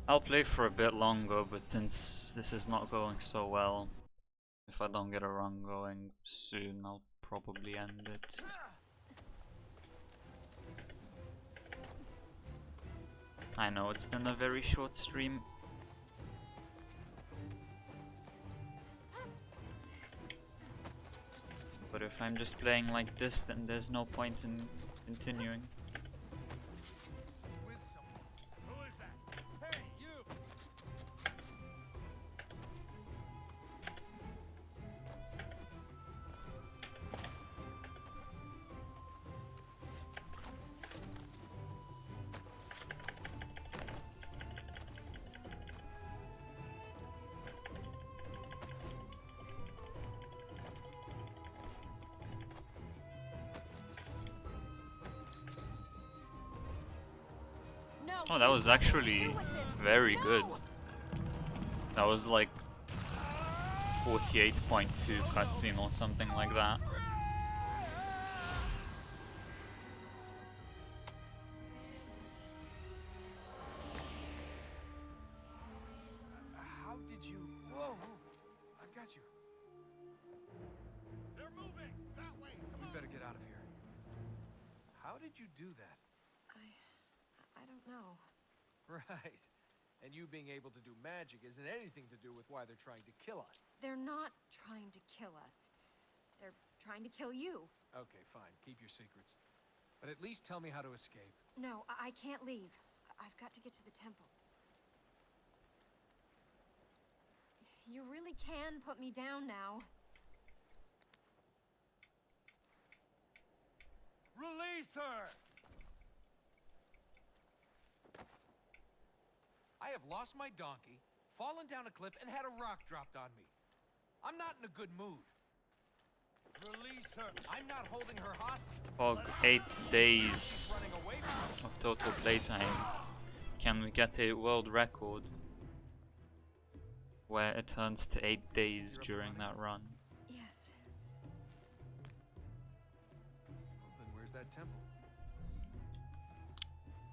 I'll play for a bit longer, but since this is not going so well, if I don't get a run going soon, I'll probably end it. I know it's been a very short stream. But if I'm just playing like this, then there's no point in continuing. Oh, that was actually very good. That was like 48.2 cutscene or something like that. How did you... Whoa! I've got you. They're moving! That way! Come on! We better get out of here. How did you do that? I don't know. Right. And you being able to do magic isn't anything to do with why they're trying to kill us. They're not trying to kill us. They're trying to kill you. Okay, fine. Keep your secrets. But at least tell me how to escape. No, I can't leave. I've got to get to the temple. You really can put me down now. Release her! I have lost my donkey, fallen down a cliff, and had a rock dropped on me. I'm not in a good mood. Release her. I'm not holding her hostage. For 8 days of total playtime, can we get a world record where it turns to 8 days during that run? Yes. Well, then where's that temple?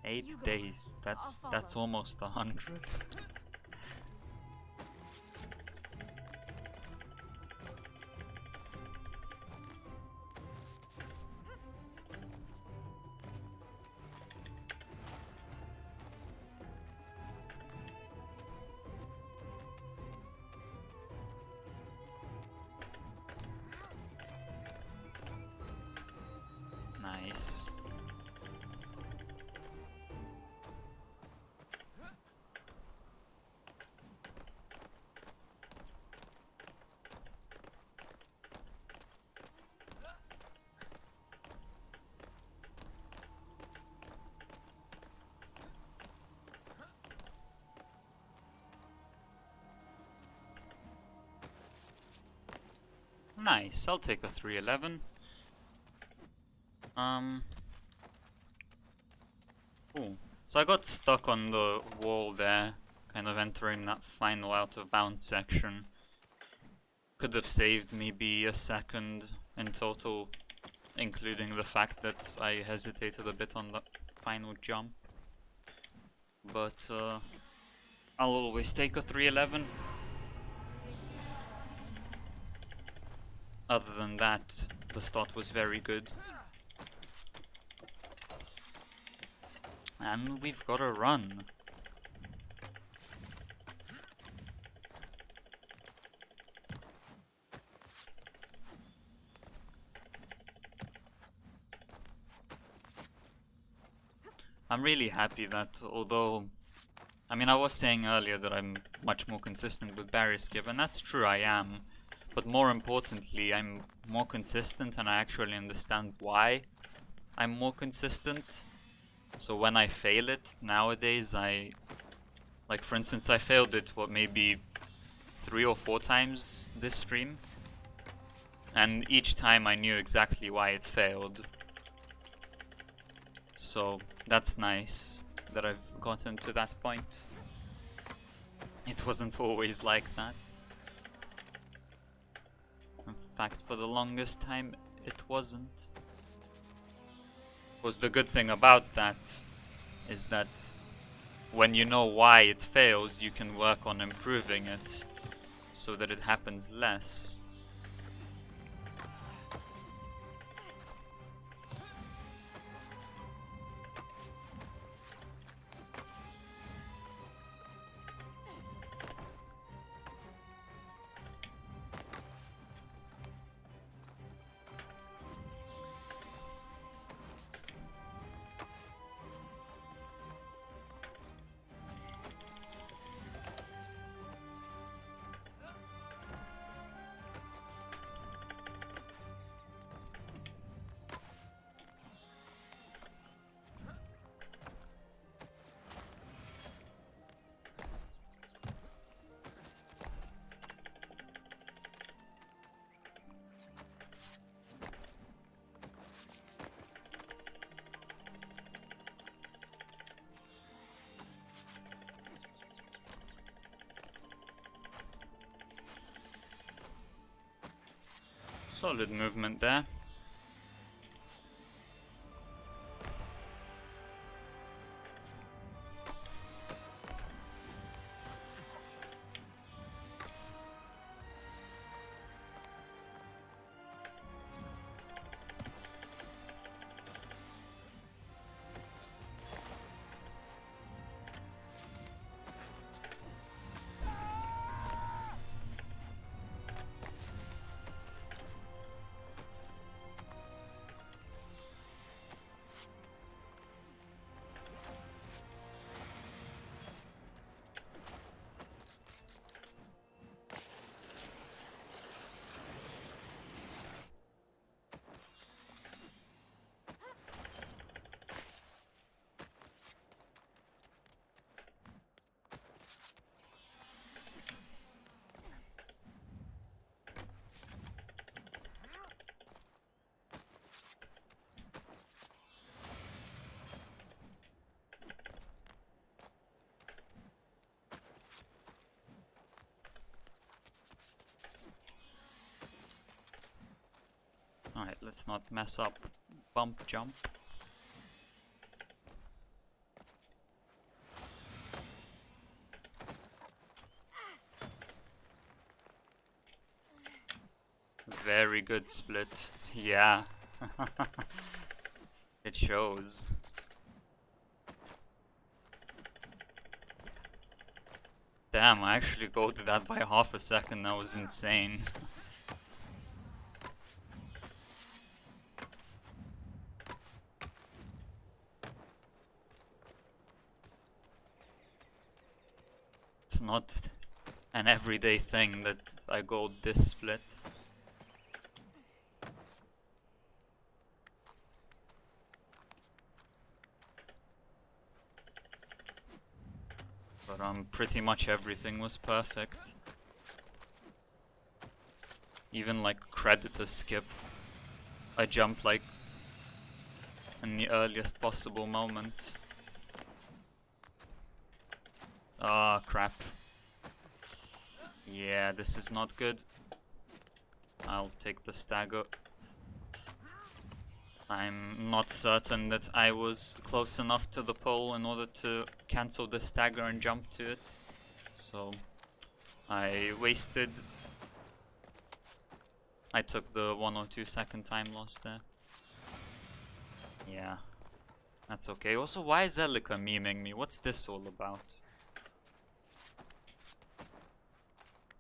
8 days. That's almost 100. Nice. Nice, I'll take a 311. Cool. So I got stuck on the wall there, kind of entering that final out of bounds section. Could have saved maybe a second in total, including the fact that I hesitated a bit on the final jump. But I'll always take a 311. Other than that, the start was very good. And we've got a run. I'm really happy that although, I mean, I was saying earlier that I'm much more consistent with Barry Skip, and that's true, I am. But more importantly, I'm more consistent and I actually understand why I'm more consistent. So when I fail it nowadays, like for instance, I failed it, what, maybe 3 or 4 times this stream. And each time I knew exactly why it failed. So that's nice that I've gotten to that point. It wasn't always like that. In fact, for the longest time, it wasn't. Was the good thing about that is that when you know why it fails, you can work on improving it so that it happens less. Solid movement there. Alright, let's not mess up bump jump. Very good split. Yeah. It shows. Damn, I actually golded that by half a second. That was insane. It's not an everyday thing that I gold this split. But pretty much everything was perfect. Even like creditor skip, I jumped like in the earliest possible moment. Ah, crap. Yeah, this is not good. I'll take the stagger. I'm not certain that I was close enough to the pole in order to cancel the stagger and jump to it. So I took the 1 or 2 second time loss there. Yeah, that's okay. Also, why is Elika memeing me? What's this all about?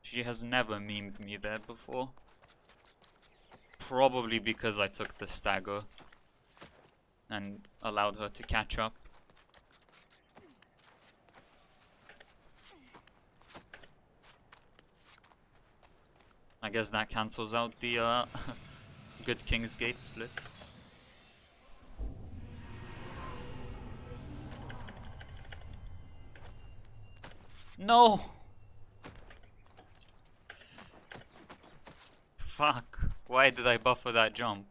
She has never memed me there before. Probably because I took the stagger and allowed her to catch up. I guess that cancels out the good King's Gate split. No! Fuck. Why did I buffer that jump?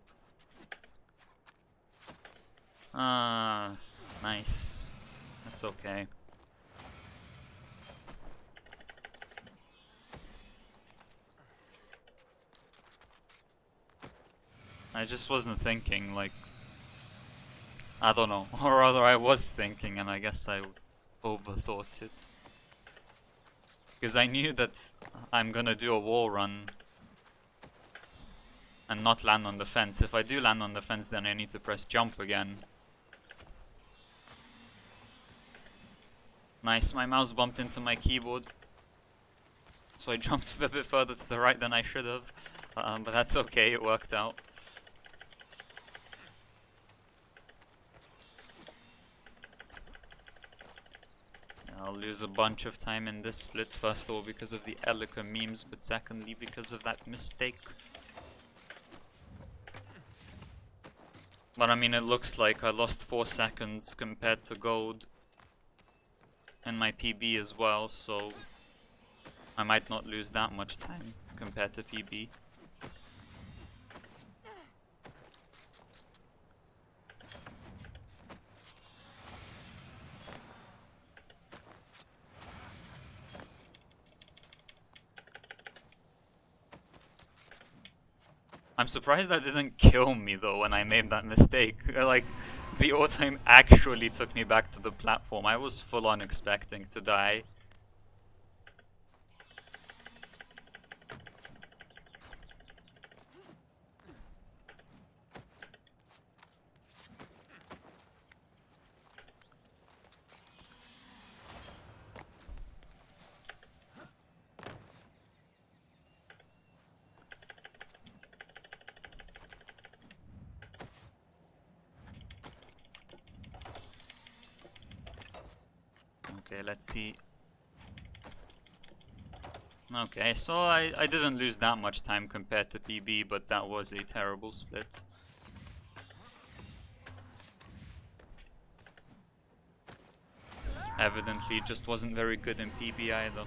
Ah, nice. That's okay. I just wasn't thinking, like, I don't know, or rather I was thinking, and I guess I overthought it. Because I knew that I'm gonna do a wall run and not land on the fence. If I do land on the fence, then I need to press jump again. Nice, my mouse bumped into my keyboard. So I jumped a bit further to the right than I should have. But that's okay, it worked out. I'll lose a bunch of time in this split, first of all because of the Elika memes, but secondly because of that mistake. But I mean, it looks like I lost 4 seconds compared to gold and my PB as well, so I might not lose that much time compared to PB. I'm surprised that didn't kill me though when I made that mistake. Like, the auto-aim actually took me back to the platform. I was full on expecting to die. Okay, let's see. Okay, so I didn't lose that much time compared to PB, but that was a terrible split. Evidently, it just wasn't very good in PB either.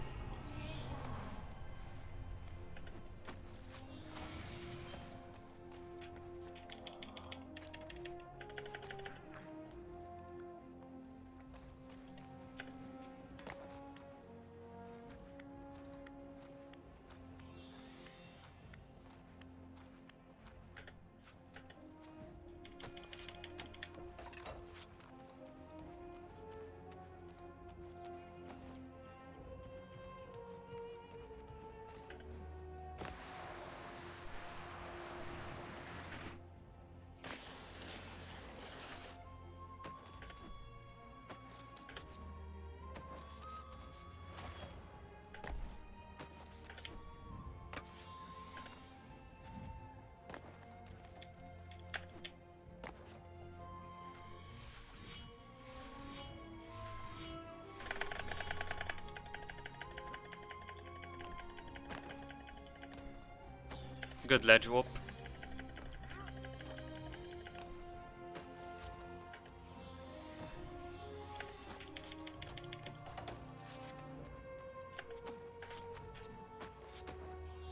Good ledge warp.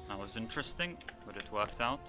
That was interesting, but it worked out.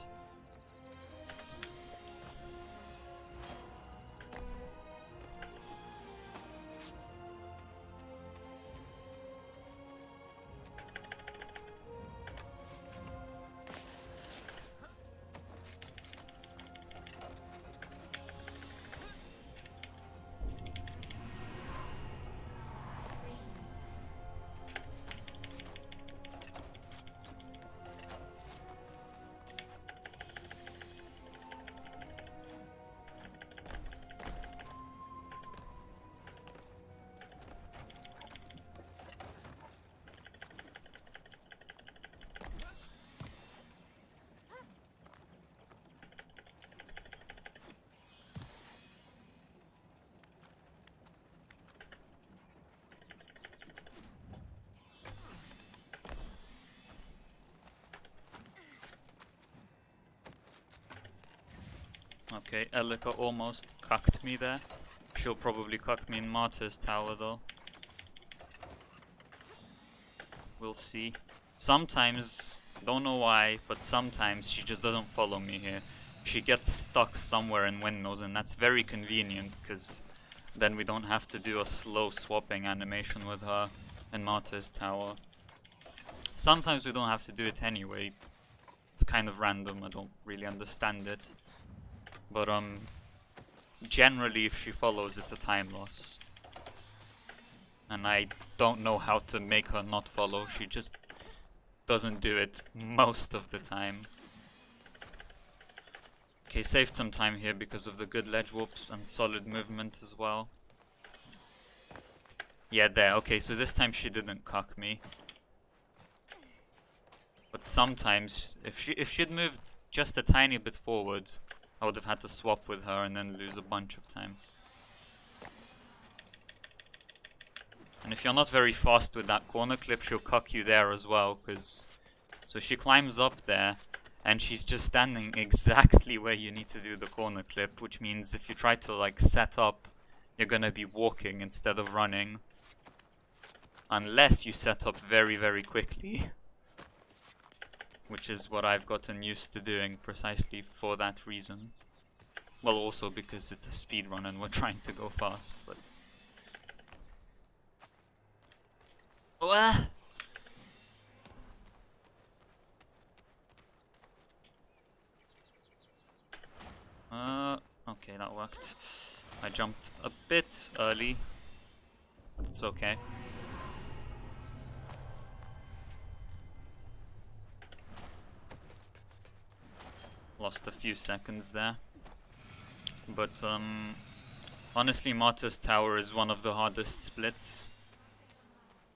Okay, Elika almost cucked me there. She'll probably cuck me in Martyr's Tower though. We'll see. Sometimes, don't know why, but sometimes she just doesn't follow me here. She gets stuck somewhere in windmills, and that's very convenient because then we don't have to do a slow swapping animation with her in Martyr's Tower. Sometimes we don't have to do it anyway. It's kind of random, I don't really understand it. But generally if she follows, it's a time loss. and I don't know how to make her not follow. She just doesn't do it most of the time. Okay, saved some time here because of the good ledge warps and solid movement as well. Yeah, there. Okay, so this time she didn't cuck me. But sometimes, if she'd moved just a tiny bit forward, I would have had to swap with her and then lose a bunch of time. And if you're not very fast with that corner clip, she'll cuck you there as well, because... So she climbs up there, and she's just standing exactly where you need to do the corner clip, which means if you try to, like, set up, you're gonna be walking instead of running. Unless you set up very, very quickly. Which is what I've gotten used to doing precisely for that reason. Well, also because it's a speedrun and we're trying to go fast, but... Okay, that worked. I jumped a bit early, but it's okay. Lost a few seconds there. But, honestly, Martyr's Tower is one of the hardest splits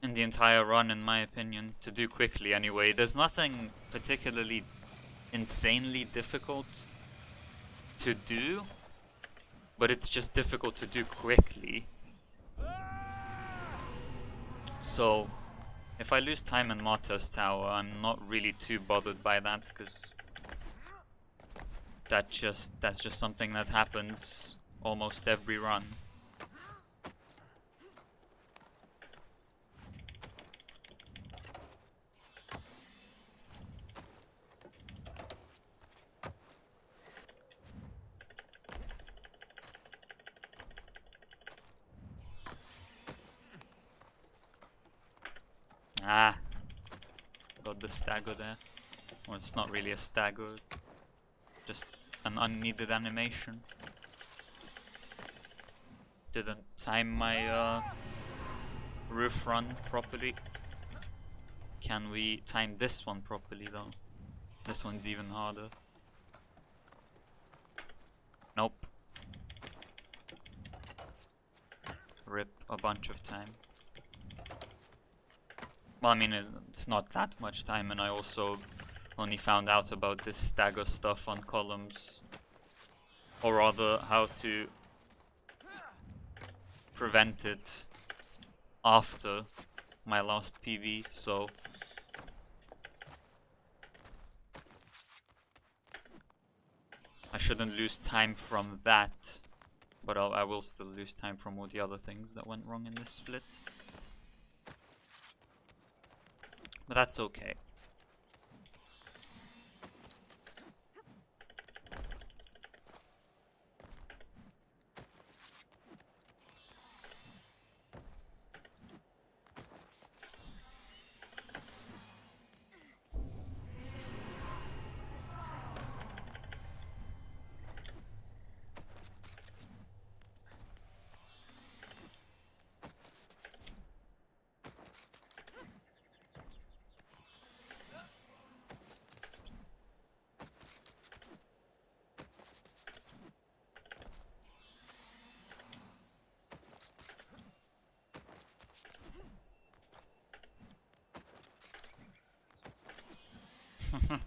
in the entire run, in my opinion, to do quickly anyway. There's nothing particularly insanely difficult to do, but it's just difficult to do quickly. So, if I lose time in Martyr's Tower, I'm not really too bothered by that, because that's just something that happens almost every run. Ah, got the stagger there. Well, it's not really a stagger, just an unneeded animation. Didn't time my roof run properly. Can we time this one properly though? This one's even harder. Nope. Rip a bunch of time. Well, I mean, it's not that much time, and I also only found out about this stagger stuff on columns. Or rather, how to prevent it after my last PV, so... I shouldn't lose time from that, but I will still lose time from all the other things that went wrong in this split. But that's okay.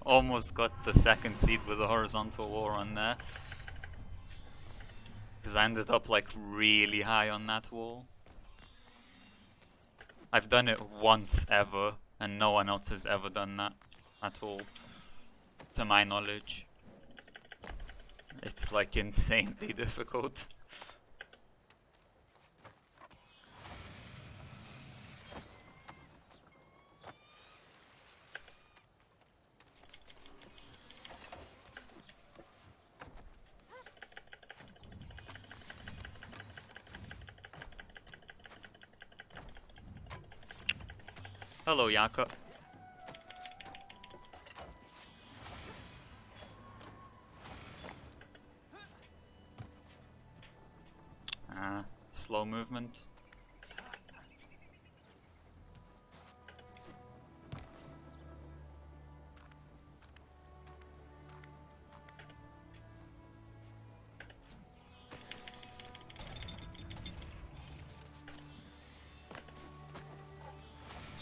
Almost got the second seed with a horizontal war on there. Because I ended up like really high on that wall. I've done it once ever, and no one else has ever done that at all, to my knowledge. It's like insanely difficult. Hello, Yaka. Slow movement.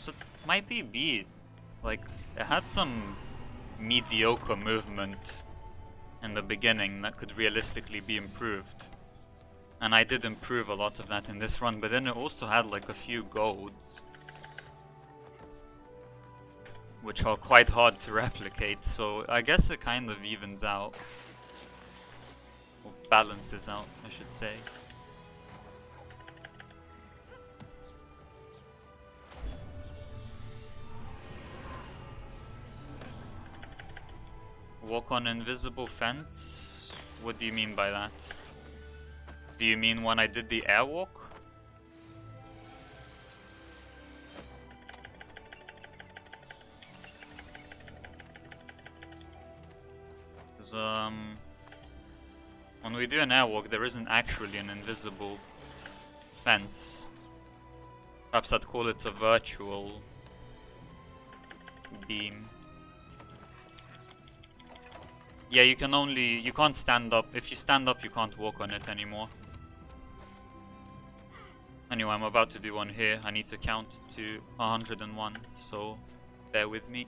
So my BB, like, it had some mediocre movement in the beginning that could realistically be improved. And I did improve a lot of that in this run, but then it also had like a few golds, which are quite hard to replicate, so I guess it kind of evens out. Or balances out, I should say. Walk on invisible fence? What do you mean by that? Do you mean when I did the airwalk? 'Cause, when we do an airwalk, there isn't actually an invisible fence. Perhaps I'd call it a virtual beam. Yeah, you can't stand up. If you stand up, you can't walk on it anymore. Anyway, I'm about to do one here. I need to count to 101, so bear with me.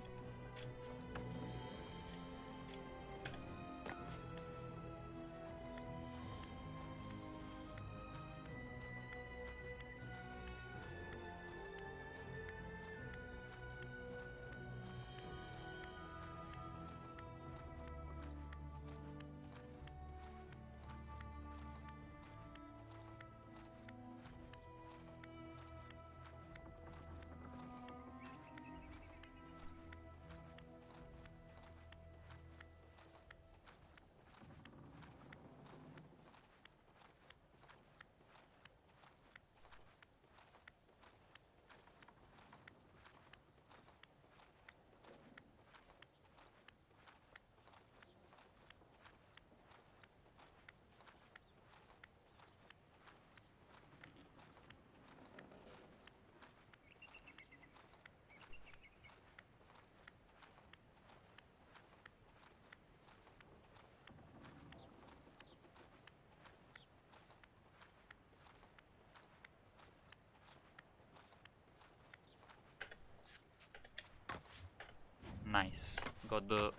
Nice. Got the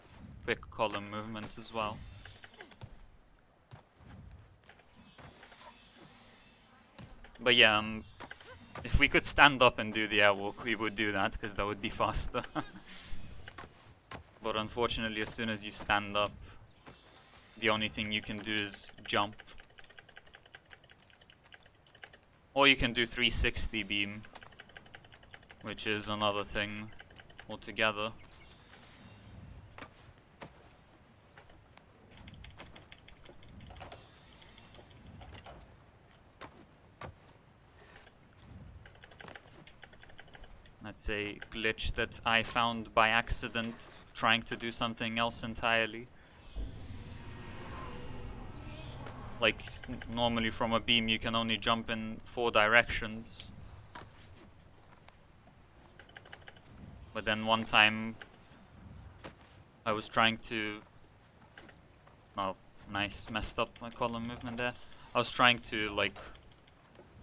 quick column movement as well. But yeah, if we could stand up and do the airwalk, we would do that, because that would be faster. But unfortunately, as soon as you stand up, the only thing you can do is jump. Or you can do 360 beam, which is another thing altogether. That's a glitch that I found by accident, trying to do something else entirely. Like, normally from a beam you can only jump in 4 directions. But then one time I was trying to... Oh, nice, messed up my column movement there. I was trying to, like,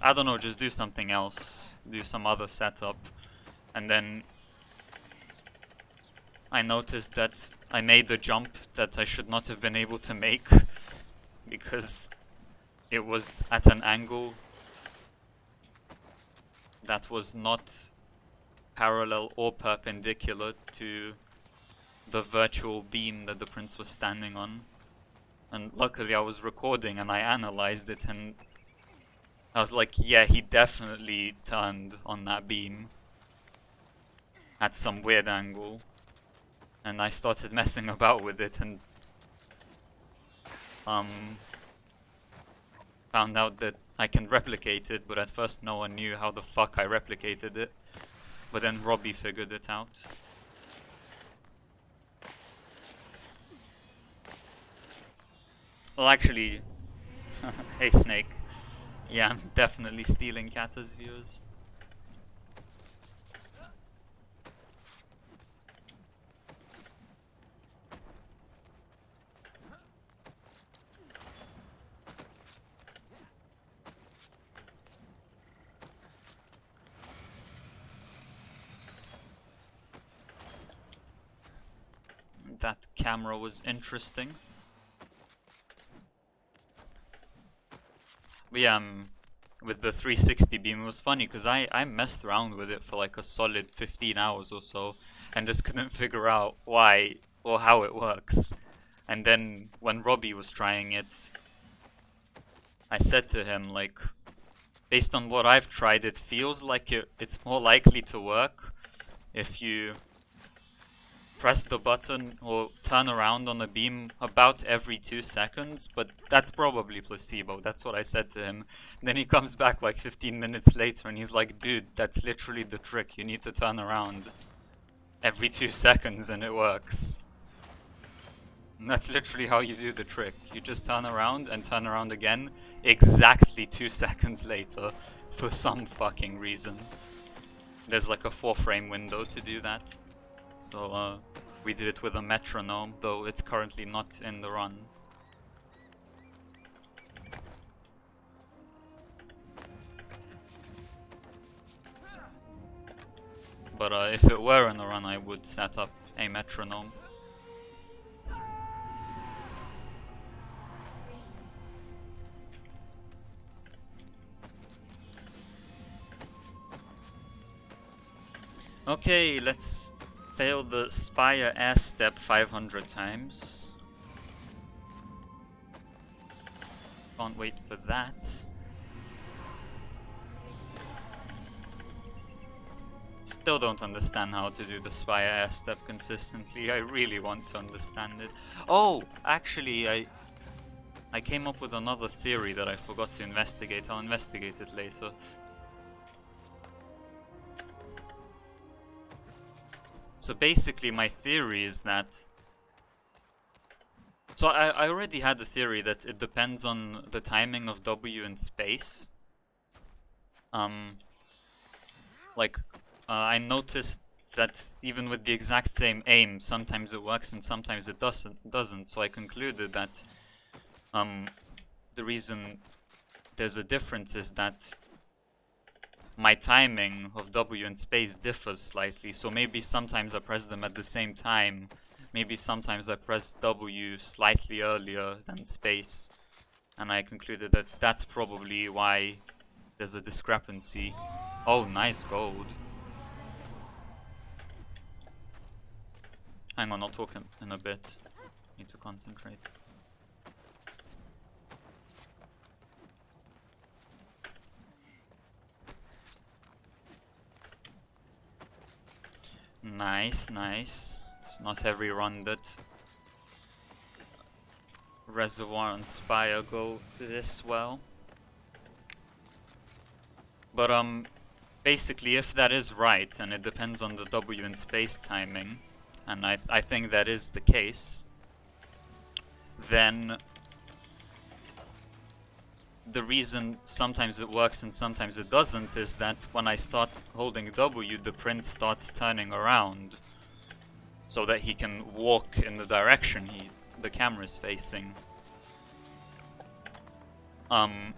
I don't know, just do something else, do some other setup. And then I noticed that I made the jump that I should not have been able to make because it was at an angle that was not parallel or perpendicular to the virtual beam that the prince was standing on. And luckily I was recording and I analyzed it, and I was like, yeah, he definitely turned on that beam at some weird angle. And I started messing about with it and found out that I can replicate it, but at first no one knew how the fuck I replicated it. But then Robbie figured it out. Well, actually, hey Snake. Yeah, I'm definitely stealing Kata's views. that camera was interesting. But yeah, with the 360 beam, it was funny because I messed around with it for like a solid 15 hours or so and just couldn't figure out why or how it works. And then when Robbie was trying it, I said to him, like, based on what I've tried, it feels like it's more likely to work if you press the button or turn around on a beam about every 2 seconds, but that's probably placebo. That's what I said to him. Then he comes back like 15 minutes later and he's like, dude, that's literally the trick. You need to turn around every 2 seconds and it works. And that's literally how you do the trick. You just turn around and turn around again exactly 2 seconds later for some fucking reason. There's like a 4-frame window to do that. So we did it with a metronome, though it's currently not in the run. But if it were in the run, I would set up a metronome. Okay, let's fail the Spire ass step 500 times. Can't wait for that. Still don't understand how to do the Spire ass step consistently. I really want to understand it. Oh, actually, I came up with another theory that I forgot to investigate. I'll investigate it later. So basically my theory is that... So I already had the theory that it depends on the timing of W in space. I noticed that even with the exact same aim, sometimes it works and sometimes it doesn't. So I concluded that the reason there's a difference is that my timing of W in space differs slightly, so maybe sometimes I press them at the same time, maybe sometimes I press W slightly earlier than space, and I concluded that that's probably why there's a discrepancy. Oh, nice gold. Hang on, I'll talk in a bit. Need to concentrate. Nice, nice. It's not every run that Reservoir and Spire go this well. But basically if that is right, and it depends on the W in space timing, and I think that is the case, then the reason sometimes it works and sometimes it doesn't is that when I start holding W, the prince starts turning around so that he can walk in the direction the camera is facing. And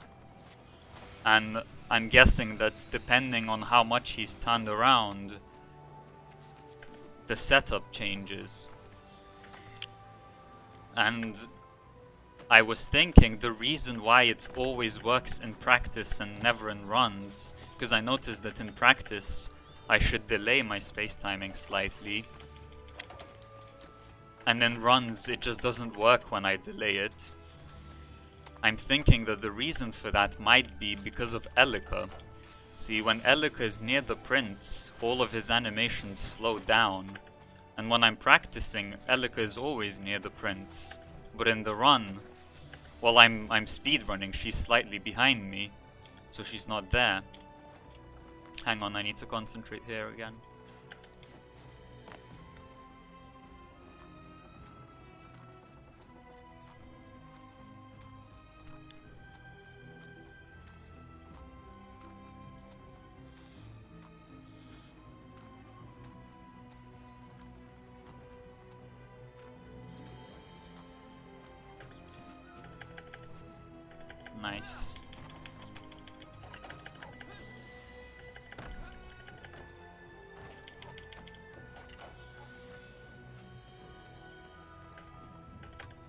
I'm guessing that depending on how much he's turned around, the setup changes. And I was thinking the reason why it always works in practice and never in runs, because I noticed that in practice I should delay my space timing slightly, and in runs it just doesn't work when I delay it. I'm thinking that the reason for that might be because of Elika. See, when Elika is near the prince, all of his animations slow down, and when I'm practicing, Elika is always near the prince, but in the run, while I'm speedrunning, she's slightly behind me, so she's not there. Hang on, I need to concentrate here again. Nice.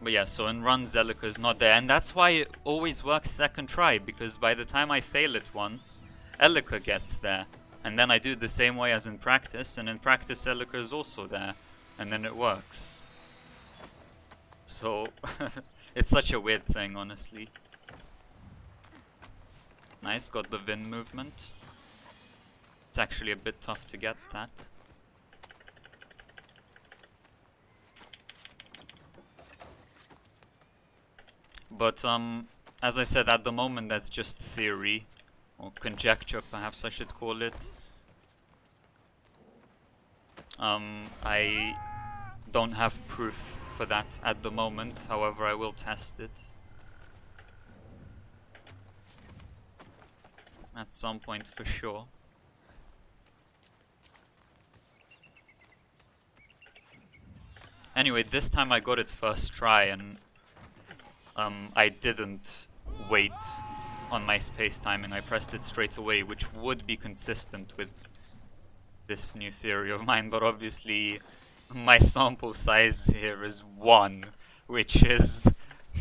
But yeah, so in run Zelika is not there, and that's why it always works second try, because by the time I fail it once, Elika gets there. And then I do it the same way as in practice, and in practice Elika is also there. And then it works. So, it's such a weird thing, honestly. Nice, got the Vin movement. It's actually a bit tough to get that. But, as I said, at the moment that's just theory. Or conjecture, perhaps I should call it. I don't have proof for that at the moment, however I will test it. At some point for sure. Anyway, this time I got it first try, and I didn't wait on my space timing. I pressed it straight away, which would be consistent with this new theory of mine, but obviously my sample size here is 1, which is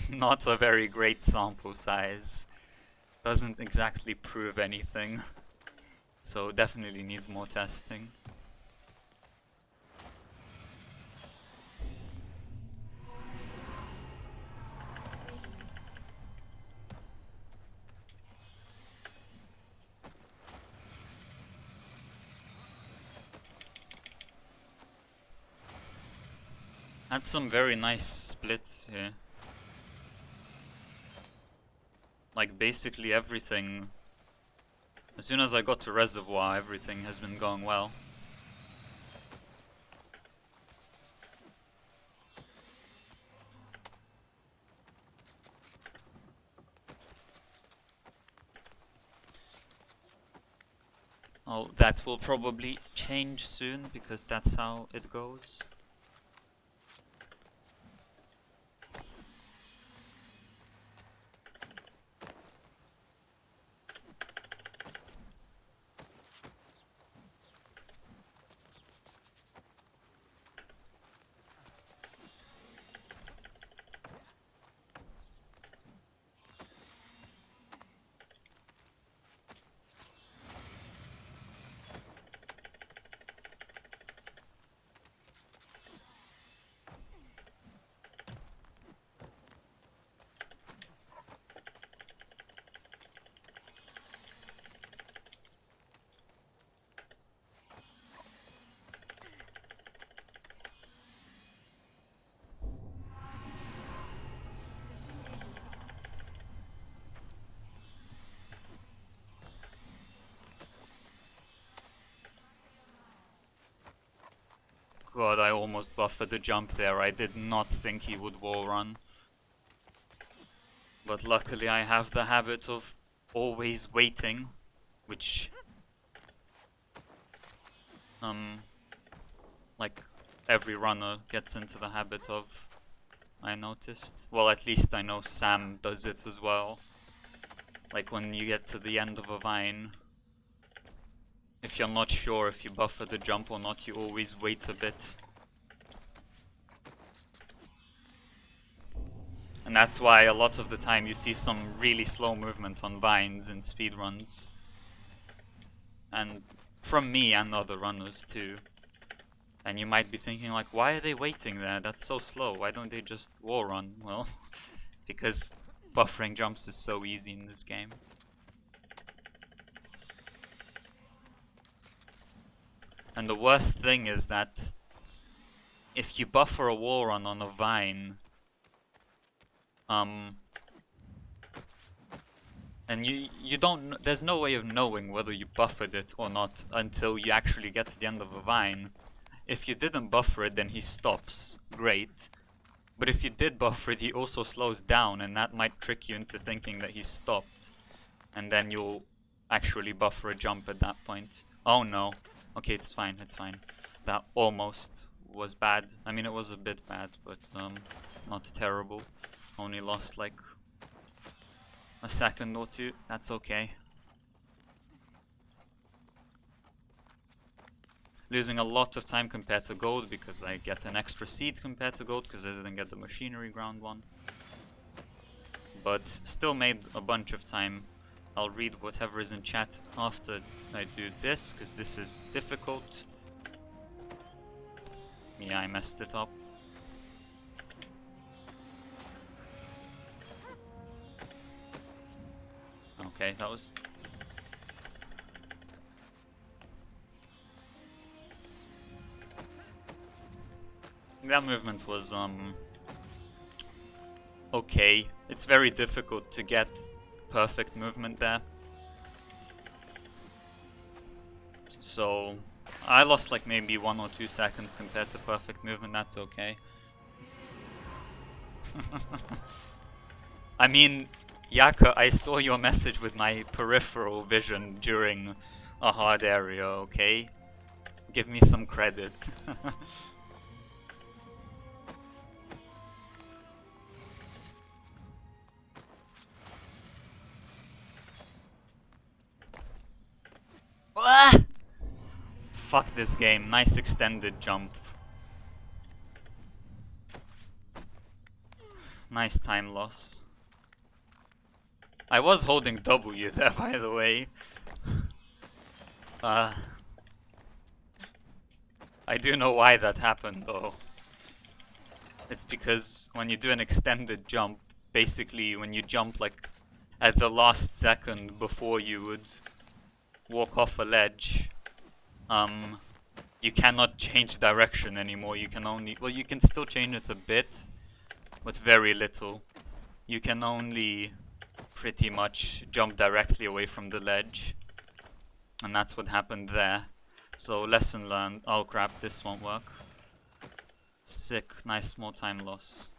not a very great sample size. Doesn't exactly prove anything. So definitely needs more testing. Had some very nice splits here. Like basically everything. As soon as I got to Reservoir, everything has been going well. Oh, that will probably change soon because that's how it goes. God, I almost buffered the jump there. I did not think he would wall run. But luckily I have the habit of always waiting, which like every runner gets into the habit of, I noticed. Well, at least I know Sam does it as well. Like when you get to the end of a vine, if you're not sure if you buffer the jump or not, you always wait a bit. And that's why a lot of the time you see some really slow movement on vines in speedruns. And from me and other runners too. And you might be thinking like, why are they waiting there? That's so slow. Why don't they just wall run? Well, because buffering jumps is so easy in this game. And the worst thing is that if you buffer a wall run on a vine, and you don't, there's no way of knowing whether you buffered it or not until you actually get to the end of a vine. If you didn't buffer it, then he stops. Great. But if you did buffer it, he also slows down, and that might trick you into thinking that he's stopped. And then you'll actually buffer a jump at that point. Oh no. Okay, it's fine, it's fine. That almost was bad. I mean, it was a bit bad, but not terrible. Only lost like a second or two. That's okay. losing a lot of time compared to gold because I get an extra seed compared to gold because I didn't get the machinery ground one. But still made a bunch of time. I'll read whatever is in chat after I do this because this is difficult. Yeah, I messed it up. Okay, that was... That movement was, okay. It's very difficult to get perfect movement there. So, I lost like maybe 1 or 2 seconds compared to perfect movement, that's okay. I mean, Yaka, I saw your message with my peripheral vision during a hard area, okay? Give me some credit. Ah! Fuck this game, nice extended jump. Nice time loss. I was holding W there, by the way. I do know why that happened, though. It's because when you do an extended jump, basically when you jump like at the last second before you would walk off a ledge, you cannot change direction anymore. You can only, well, you can still change it a bit, but very little. You can only pretty much jump directly away from the ledge, and that's what happened there. So lesson learned. Oh crap, this won't work. Sick, nice small time loss.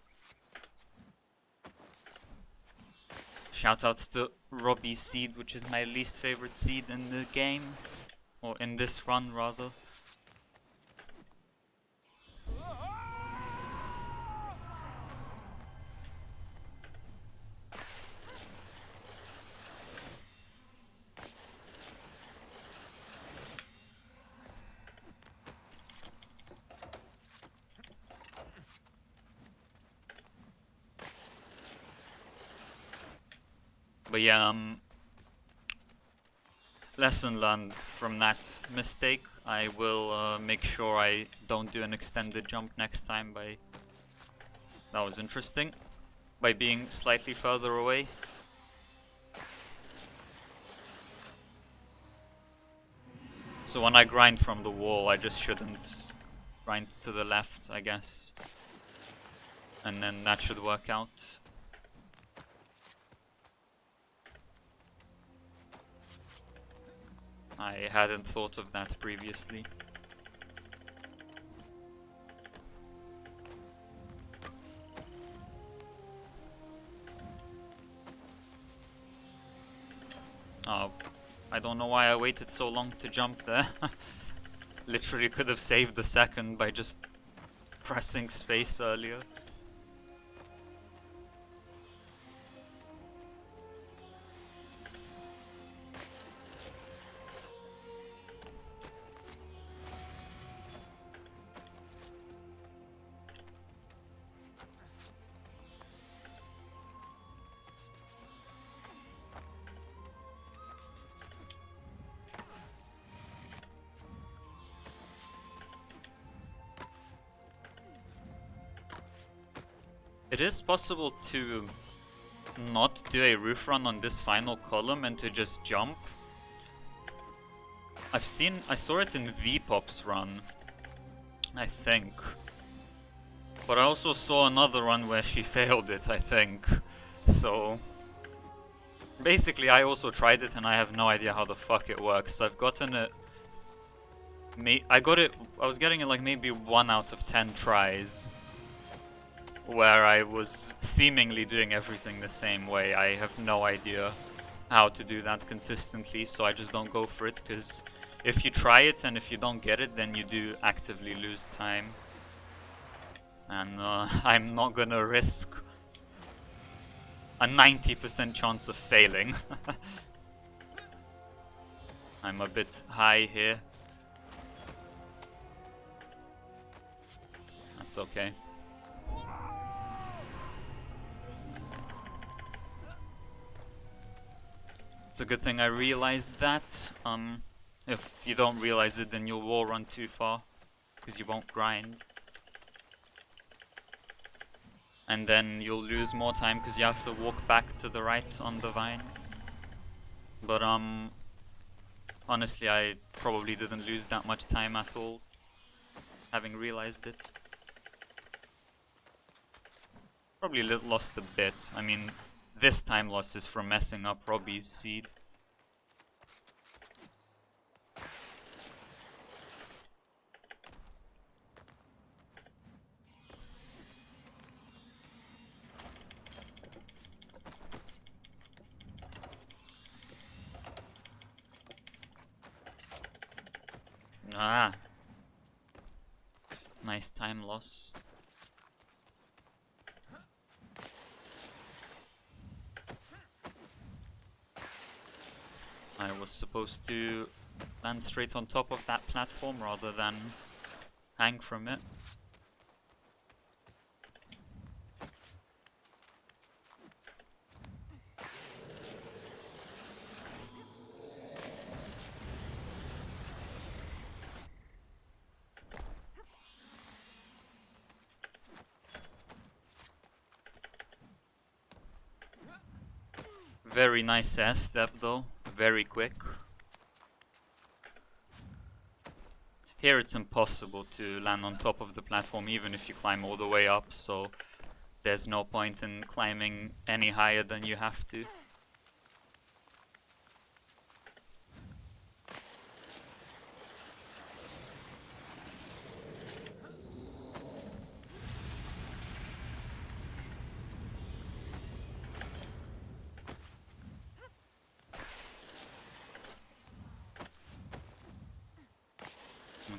Shoutouts to Robbie's seed, which is my least favorite seed in the game. Or in this run, rather. But yeah, lesson learned from that mistake. I will make sure I don't do an extended jump next time by... That was interesting. By being slightly further away. So when I grind from the wall, I just shouldn't grind to the left, I guess. And then that should work out. I hadn't thought of that previously. Oh, I don't know why I waited so long to jump there. Literally could have saved the second by just pressing space earlier. It is possible to not do a roof run on this final column and to just jump. I saw it in V-Pop's run, I think. But I also saw another run where she failed it, I think. So basically I also tried it and I have no idea how the fuck it works. I've gotten it... I was getting it like maybe 1 out of 10 tries. Where I was seemingly doing everything the same way. I have no idea how to do that consistently, so I just don't go for it, because if you try it and if you don't get it, then you do actively lose time. And I'm not gonna risk a 90% chance of failing. I'm a bit high here. It's okay. It's a good thing I realized that. If you don't realize it, then you'll wall run too far, because you won't grind. And then you'll lose more time because you have to walk back to the right on the vine. But honestly, I probably didn't lose that much time at all, having realized it. Probably lost a bit. I mean, this time loss is from messing up Robbie's seed. Ah. Nice time loss. I was supposed to land straight on top of that platform rather than hang from it. Very nice air step though, very quick. Here it's impossible to land on top of the platform even if you climb all the way up, so there's no point in climbing any higher than you have to.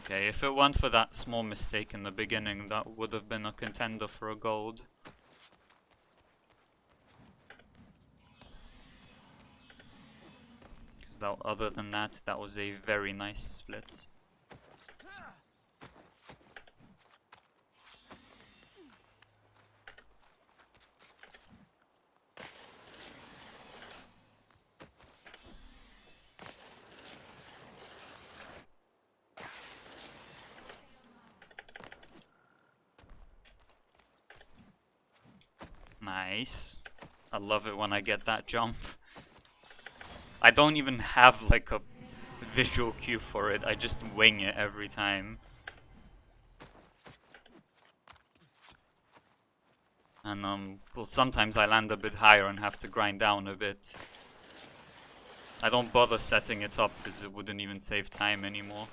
Okay, if it weren't for that small mistake in the beginning, that would have been a contender for a gold. Because other than that, that was a very nice split. Nice. I love it when I get that jump. I don't even have like a visual cue for it, I just wing it every time. And well, sometimes I land a bit higher and have to grind down a bit. I don't bother setting it up because it wouldn't even save time anymore.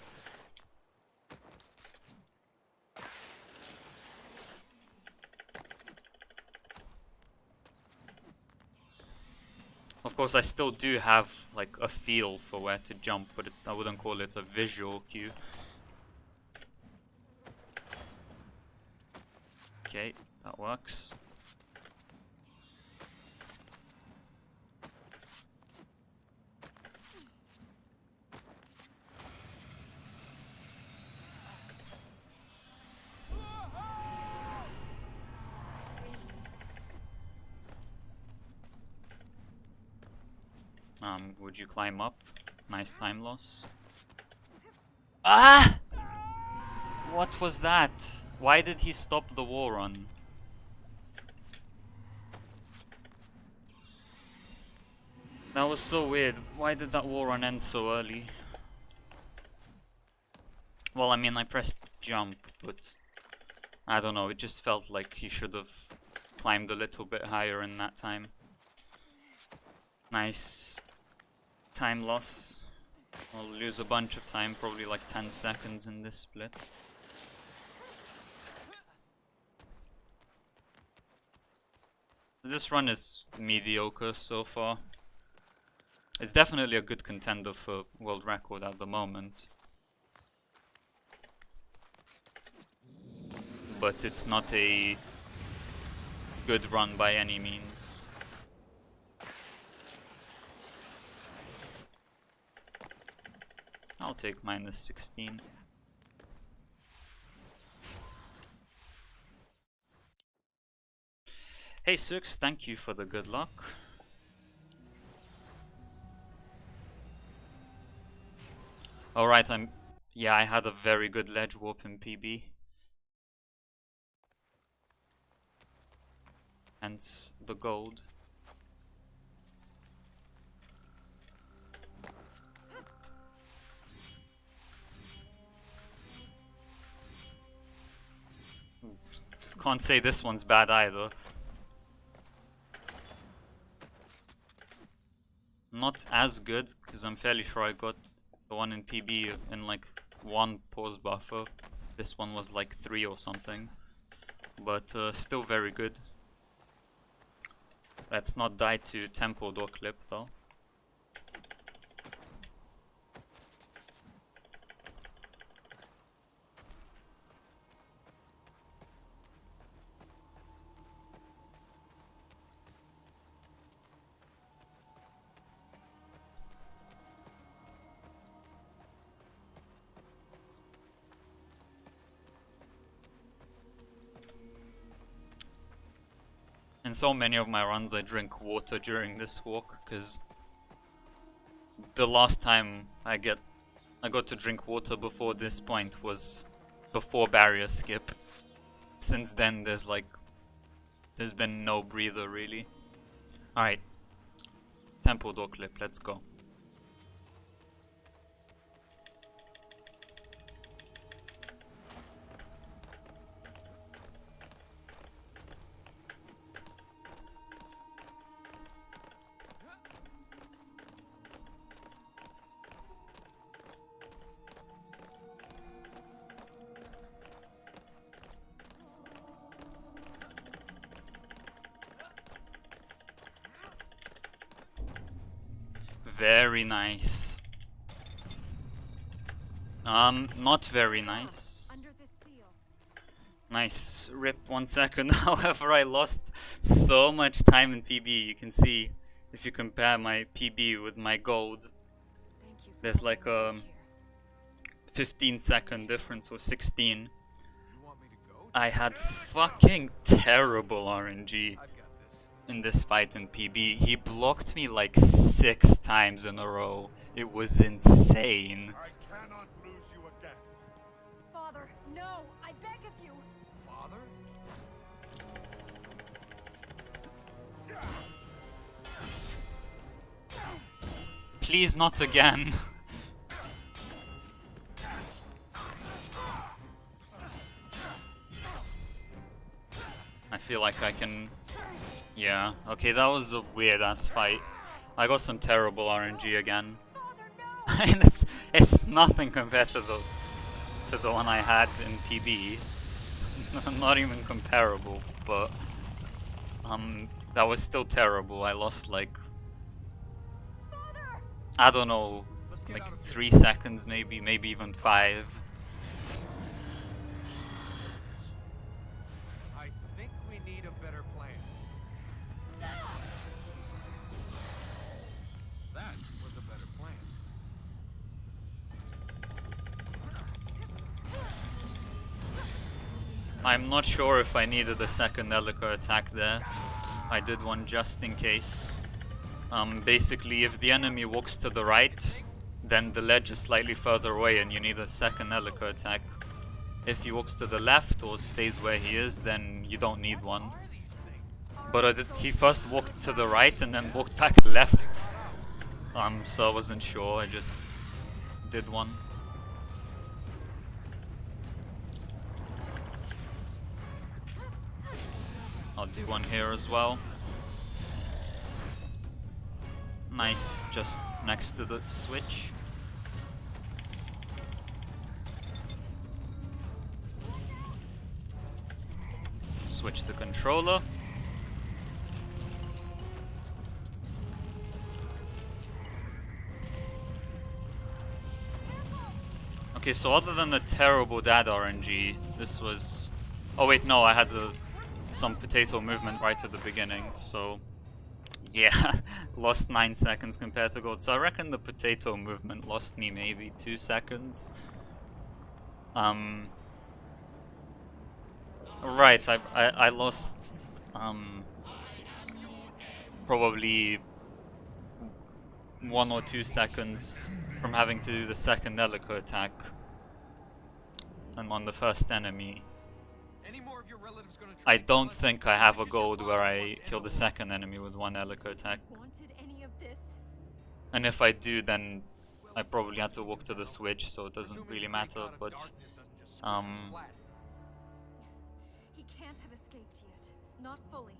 Of course, I still do have like a feel for where to jump, but I wouldn't call it a visual cue. Okay, that works. Would you climb up? Nice time loss. Ah! What was that? Why did he stop the war run? That was so weird. Why did that war run end so early? Well, I mean, I pressed jump, but I don't know, it just felt like he should have climbed a little bit higher in that time. Nice time loss. I'll lose a bunch of time, probably like 10 seconds in this split. This run is mediocre so far. It's definitely a good contender for world record at the moment. But it's not a good run by any means. I'll take -16. Hey Six, thank you for the good luck. Alright, yeah, I had a very good ledge warp in PB. Hence the gold. Can't say this one's bad either. Not as good, because I'm fairly sure I got the one in PB in like 1 pause buffer. This one was like 3 or something. But still very good. Let's not die to tempo door clip though. In so many of my runs I drink water during this walk, because the last time I got to drink water before this point was before barrier skip. Since then there's been no breather really. Alright. Tempo door clip, let's go. Very nice. Not very nice. Under the seal. Nice. Rip 1 second. However, I lost so much time in PB. You can see, if you compare my PB with my gold, Thank you. there's like a 15-second difference or 16. You want me to go? I had fucking terrible RNG I've got this. in this fight in PB. He blocked me like 6 times in a row. It was insane. I cannot lose you again. Father, no! I beg of you! Father? Please not again. I feel like I can... Yeah, okay, that was a weird ass fight. I got some terrible RNG again. Father, no! And it's nothing compared to the one I had in PB. Not even comparable, but that was still terrible. I lost like, Father! I don't know, Let's get like out of here. 3 seconds maybe even 5. I think we need a better plan. That was a better plan. I'm not sure if I needed a second Elica attack there. I did one just in case. Basically, if the enemy walks to the right, then the ledge is slightly further away and you need a second Elica attack. If he walks to the left or stays where he is, then you don't need one. Are these things? But he first walked to the right and then walked back left. So I wasn't sure, I just did one. I'll do one here as well. Nice, just next to the switch. Switch to controller. Okay, so other than the terrible dad RNG, this was... Oh wait, no, I had some potato movement right at the beginning, so... Yeah, lost 9 seconds compared to gold. So I reckon the potato movement lost me maybe 2 seconds. Right, I lost probably 1 or 2 seconds from having to do the second Helico attack. And on the first enemy, Any more of your relatives gonna try I to kill don't us? think I have a It's just gold your where father I wants to kill the end second enemy with 1 Helico attack. Wanted any of this? And if I do, then I probably have to walk to the switch, so it doesn't Presuming really the matter, Greek god of but darkness doesn't just squish us flat. He can't have escaped yet. Not fully.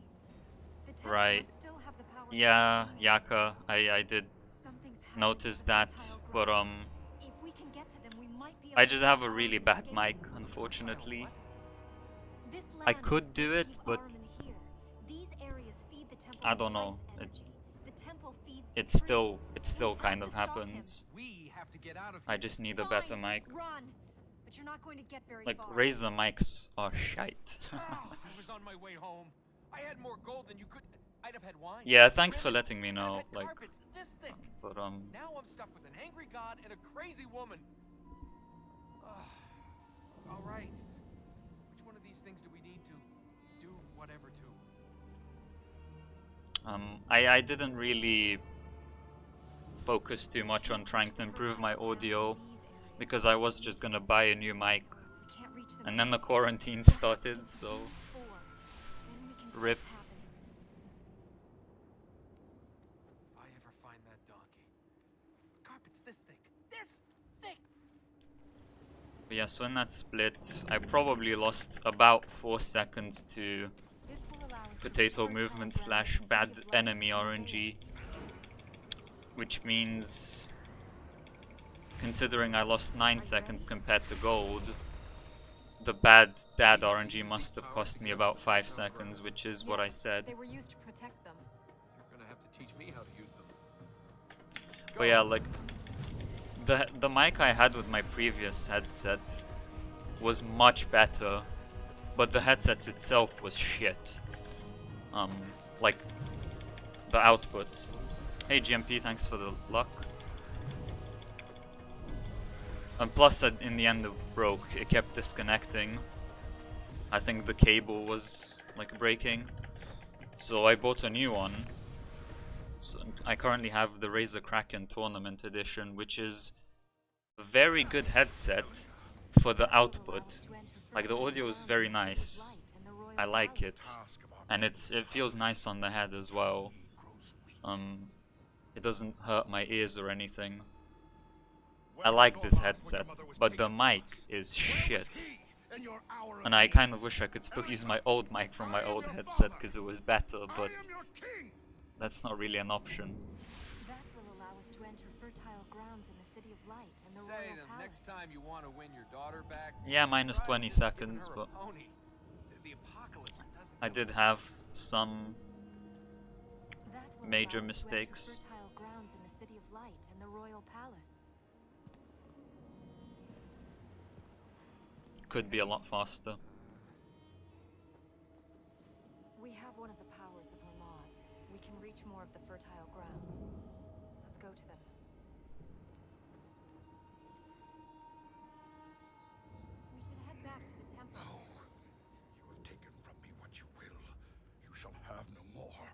The temple right. must still have the power to Yeah, contain it. Yaka, I did Something's happened notice to the that, fertile but grounds. If we can get to them, we might be able I to just stop have a really Ahriman bad escaping. mic, unfortunately. This I land could was do built to it, keep but Ahriman here. These areas feed the temple I with don't life know. energy. The temple feeds the It tree. still We kind have of to stop him. happens. We have to get out of here. I just need a better Fine, mic. Run, but you're not going to get very Like, far. Razer mics are shite. Ah, I was on my way home. I had more gold than you could. I'd have had wine. Yeah, thanks for Women. letting me I'd know, had like, carpets this thick. but Now I'm stuck with an angry god and a crazy woman. All right. Which one of these things do we need to do whatever to? I didn't really focus too much on trying to improve my audio because I was just gonna buy a new mic, We can't reach them and then the now. quarantine We'll have to started, get so Fuse 4. Then we can see rip. what's happening. If I ever find that donkey. Carpet's this thick. This thick. But yeah, so in that split, I probably lost about 4 seconds to This will allow us to potato reach movement fertile ground slash and bad save lives enemy in the RNG, which means, considering I lost 9 seconds compared to gold, the bad dad RNG must have cost me about 5 seconds, which is what I Yes, said. They were used to protect them. You're gonna have to teach me how to use them. But yeah, like, the mic I had with my previous headset was much better, but the headset itself was shit. Like, the output. Hey GMP, thanks for the luck. And plus, in the end, it broke. It kept disconnecting. I think the cable was, like, breaking. So I bought a new one. So I currently have the Razer Kraken Tournament Edition, which is a very good headset for the output. Like, the audio is very nice. I like it. And it feels nice on the head as well. It doesn't hurt my ears or anything. I like this headset, but the mic is shit. And I kind of wish I could still use my old mic from my old headset because it was better, but that's not really an option. That will allow us to enter fertile grounds in the City of Light and the Say Royal the Palace. next time you want to win your daughter back. Yeah, minus try 20 giving seconds, her a but pony. The apocalypse doesn't I know did what have some That will major allow us to enter mistakes. fertile grounds in the City of Light and the Royal Palace. Could be a lot faster. We have one of the powers of Hermaz. We can reach more of the fertile grounds. Let's go to them. We should head back to the temple. No. You have taken from me what you will. You shall have no more.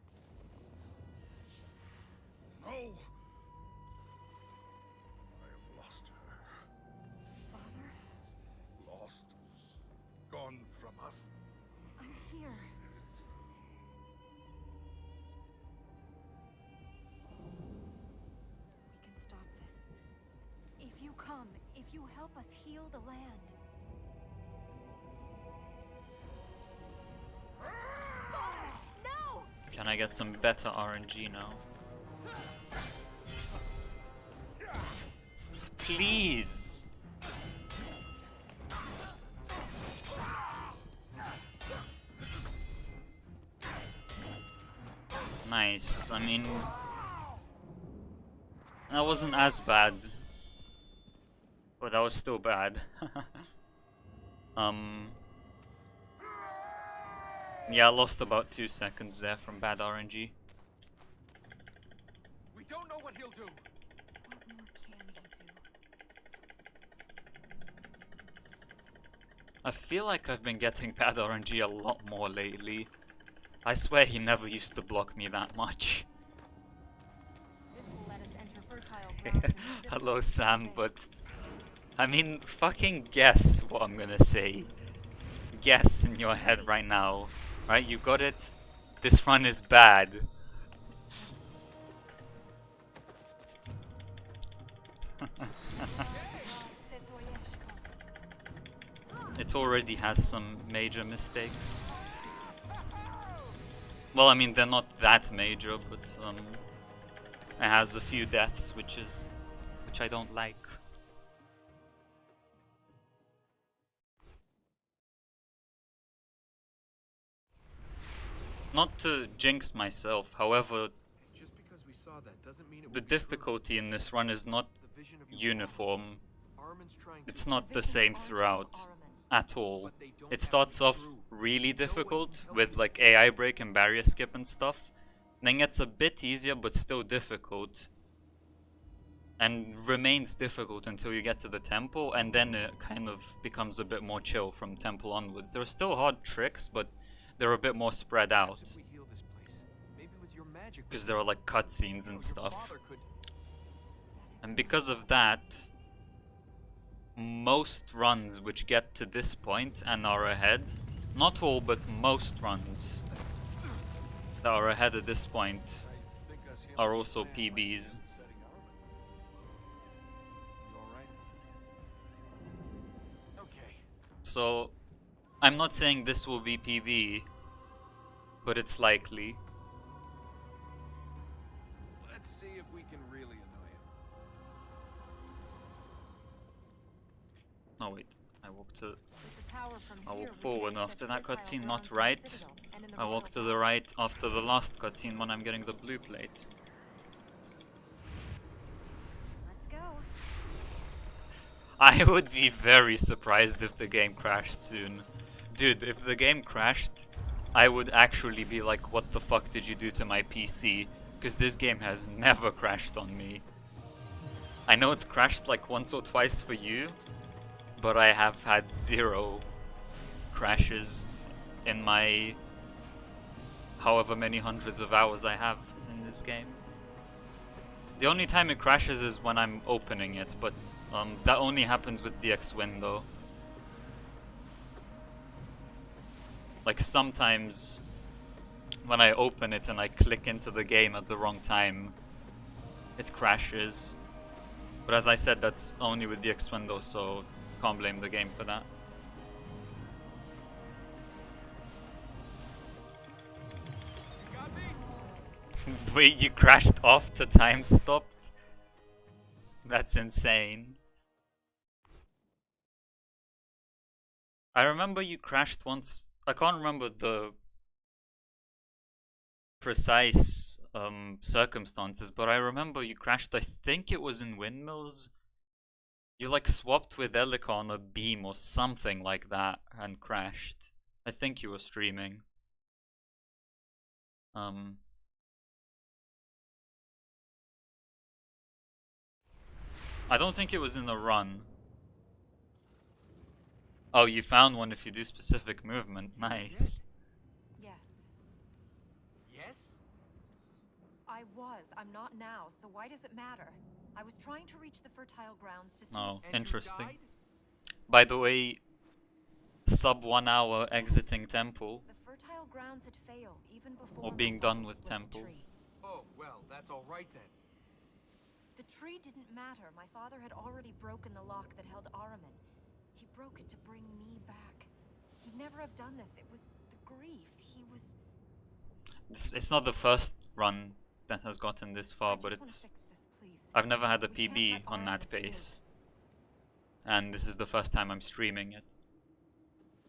No! I have lost her. Father, Lost. Gone from us. I'm here. We can stop this. If you come, if you help us heal the land. Father, no! Can I get some better RNG now? Please! Nice. I mean, that wasn't as bad, but that was still bad. Yeah, I lost about 2 seconds there from bad RNG. We don't know what he'll do. What more can he do? I feel like I've been getting bad RNG a lot more lately. I swear he never used to block me that much. This will let us enter fertile grounds and visit Hello, the Sam, bay. but I mean, fucking guess what I'm gonna say. Guess in your head right now. Right, you got it? This run is bad. It already has some major mistakes. Well, I mean, they're not that major, but it has a few deaths, which I don't like. Not to jinx myself, however, Just because we saw that doesn't mean it the will be true. difficulty in this run is not The vision of your uniform. Armin's trying It's to not the Vision same of throughout Armin. at all. But they don't It have starts to be off true. really No one difficult can tell with you like the future. AI break and barrier skip and stuff. Then gets a bit easier but still difficult. And remains difficult until you get to the temple, and then it kind of becomes a bit more chill from temple onwards. There are still hard tricks, but they're a bit more spread out. Perhaps if we heal this place, maybe with your magic, Because there are like cutscenes you know, and your stuff. father could. And because of that, most runs which get to this point and are ahead, not all, but most runs that are ahead at this point I think us healing are this also man might be PBs. upsetting Armin. You all right? Okay. So, I'm not saying this will be PB, but it's likely. Let's see if we can really annoy him. Oh wait, I walked to. With the power from I here, walk we can forward access after that fertile cutscene, grounds not in the right. Citadel and in the I walk Royal to the Palace. right after the last cutscene when I'm getting the blue plate. Let's go. I would be very surprised if the game crashed soon. Dude, if the game crashed, I would actually be like, what the fuck did you do to my PC? Because this game has never crashed on me. I know it's crashed like once or twice for you, but I have had 0 crashes in my however many hundreds of hours I have in this game. The only time it crashes is when I'm opening it, but that only happens with the X window. Like sometimes when I open it and I click into the game at the wrong time, it crashes. But as I said, that's only with the X window, so can't blame the game for that. You got me? Wait, you crashed after time stopped? That's insane. I remember you crashed once. I can't remember the precise circumstances, but I remember you crashed. I think it was in Windmills. You like swapped with Elika on a beam or something like that and crashed. I think you were streaming. I don't think it was in a run. Oh, you found one if you do specific movement. Nice. Yes. Yes? I was. I'm not now, so why does it matter? I was trying to reach the fertile grounds to see. Oh, And you interesting. died? By the way, sub 1 hour exiting temple. The fertile grounds had failed even before Or my being father done with split the temple. tree. Oh, well, that's all right then. The tree didn't matter. My father had already broken the lock that held Araman. He broke it to bring me back. He'd never have done this. It was the grief. He was. It's not the first run that has gotten this I far, just but wanna it's. fix this, please. I've never had a We can't PB let on Araman that escape. pace. And this is the first time I'm streaming it.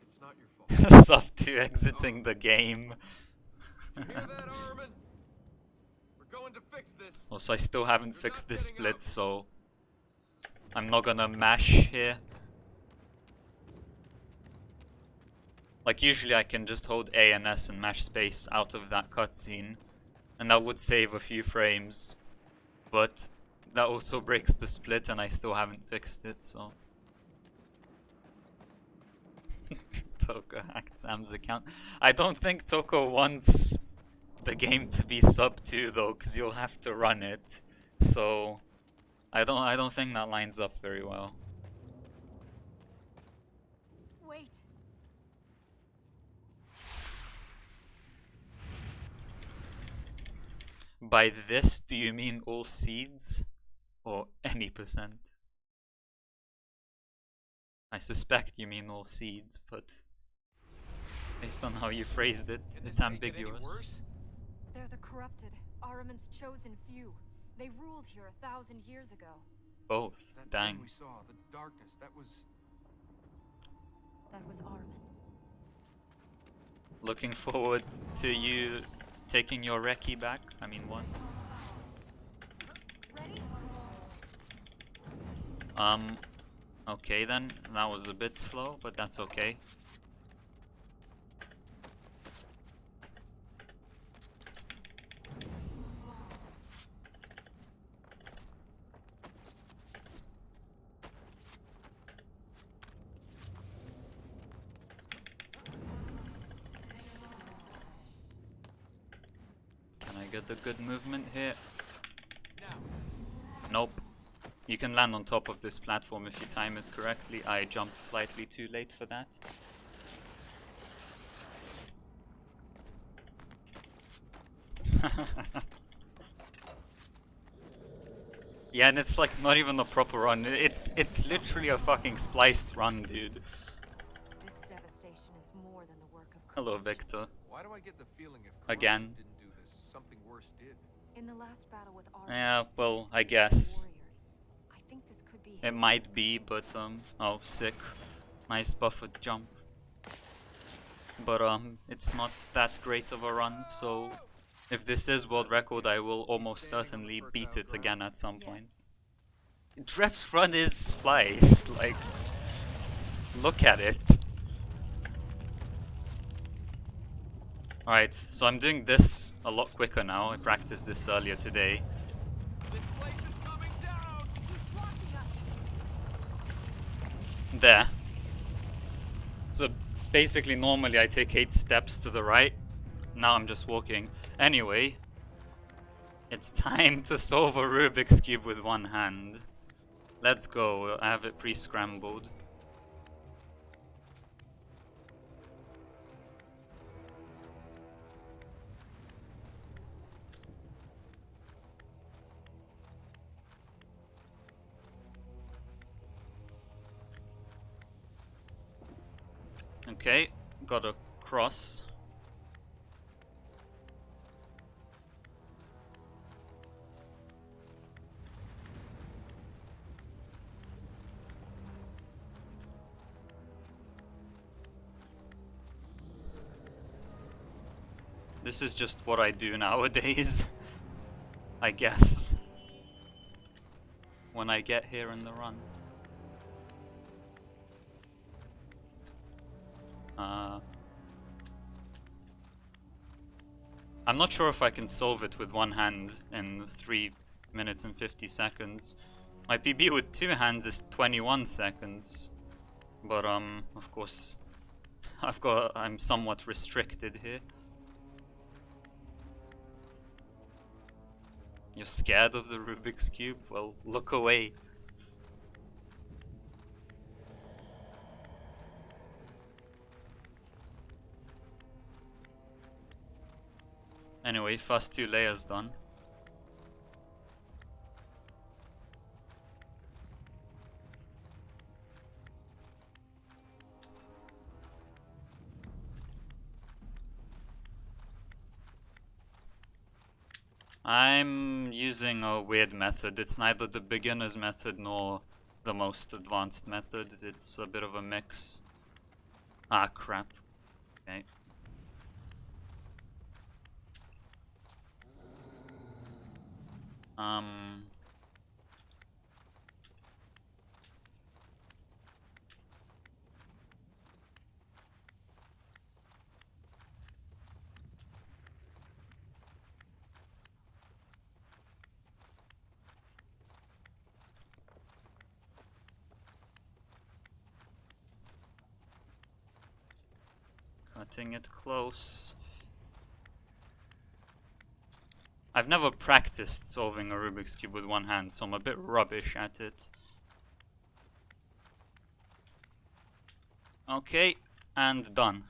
It's not your fault. Sub 2 exiting the game. You hear that, Armin? We're going to fix this. Also, I still haven't You're fixed not this getting split, out. so I'm not gonna mash here. Like usually I can just hold A and S and mash space out of that cutscene, and that would save a few frames. But that also breaks the split and I still haven't fixed it, so Toko hacked Sam's account. I don't think Toko wants the game to be sub 2 though, because you'll have to run it. So I don't think that lines up very well. Wait. By this, do you mean all seeds? Or any percent? I suspect you mean all seeds, but based on how you phrased it, it's ambiguous. They're the corrupted, Ahriman's chosen few. They ruled here 1,000 years ago. Both. That Dang. thing we saw, the darkness, that was Ahriman. Looking forward to you taking your recce back. I mean, what? Ready? Okay then. That was a bit slow, but that's okay. Can I get the good movement here? Nope. You can land on top of this platform if you time it correctly. I jumped slightly too late for that. Yeah, and it's like not even a proper run. It's literally a fucking spliced run, dude. This devastation is more than the work of Hello, corruption. Victor. Why do I get the feeling if Again. corruption didn't do this, something worse did? In the last battle with Ahriman, Yeah, he well, faced I a guess. warrior. I think this could be It his might weapon. be, but oh, sick. Nice buffered jump. But it's not that great of a run, so if this is world record, I will almost certainly beat it again at some point. Drep's front is spliced, like, look at it. Alright, so I'm doing this a lot quicker now. I practiced this earlier today. This place is coming down! There. So basically normally I take 8 steps to the right. Now I'm just walking. Anyway, it's time to solve a Rubik's Cube with one hand. Let's go. I have it pre-scrambled. Okay, got a cross. This is just what I do nowadays, I guess, when I get here in the run. I'm not sure if I can solve it with one hand in 3 minutes and 50 seconds. My PB with 2 hands is 21 seconds. But of course, I'm somewhat restricted here. You're scared of the Rubik's Cube? Well, look away. Anyway, first 2 layers done. I'm using a weird method. It's neither the beginner's method nor the most advanced method. It's a bit of a mix. Ah, crap. Okay. Cutting it close. I've never practiced solving a Rubik's Cube with one hand, so I'm a bit rubbish at it. Okay, and done.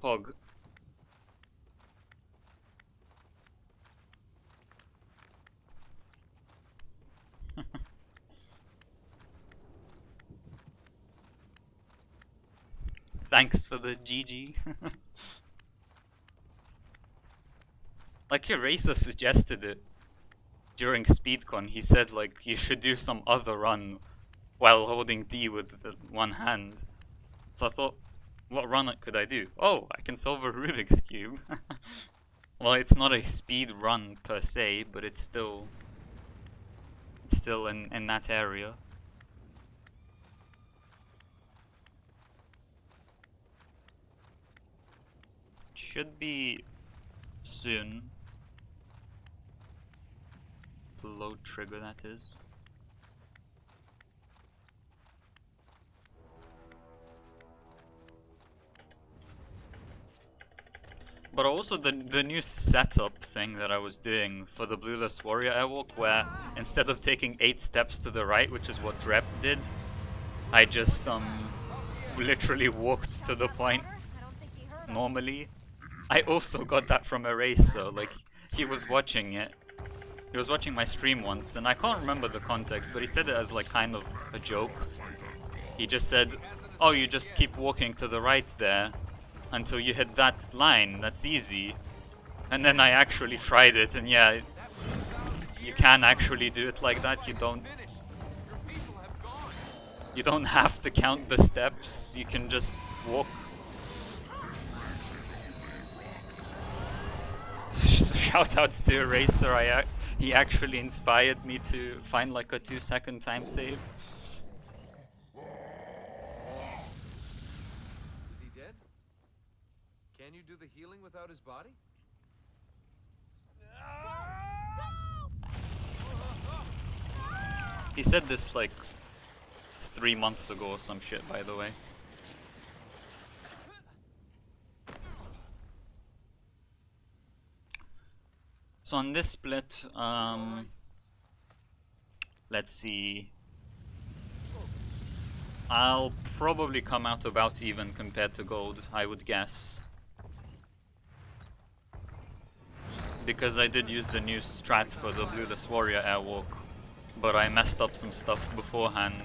Pog. Thanks for the GG. Like Eraser suggested it during SpeedCon. He said like you should do some other run while holding D with the one hand. So I thought, what run could I do? Oh, I can solve a Rubik's Cube. Well, it's not a speed run per se, but it's still in that area. Should be soon. The load trigger, that is. But also the new setup thing that I was doing for the Blueless Warrior Airwalk, where instead of taking 8 steps to the right, which is what Drep did, I just literally walked to the point normally. I also got that from Eraser. Like, he was watching it. He was watching my stream once, and I can't remember the context, but he said it as like kind of a joke. He just said, oh, you just keep walking to the right there until you hit that line, that's easy. And then I actually tried it, and yeah, you can actually do it like that. You don't have to count the steps, you can just walk. So shoutouts to Eraser, he actually inspired me to find like a 2-second time save. Is he dead? Can you do the healing without his body? He said this like 3 months ago or some shit, by the way. So on this split, let's see. I'll probably come out about even compared to gold, I would guess. Because I did use the new strat for the Blueless Warrior Airwalk, but I messed up some stuff beforehand.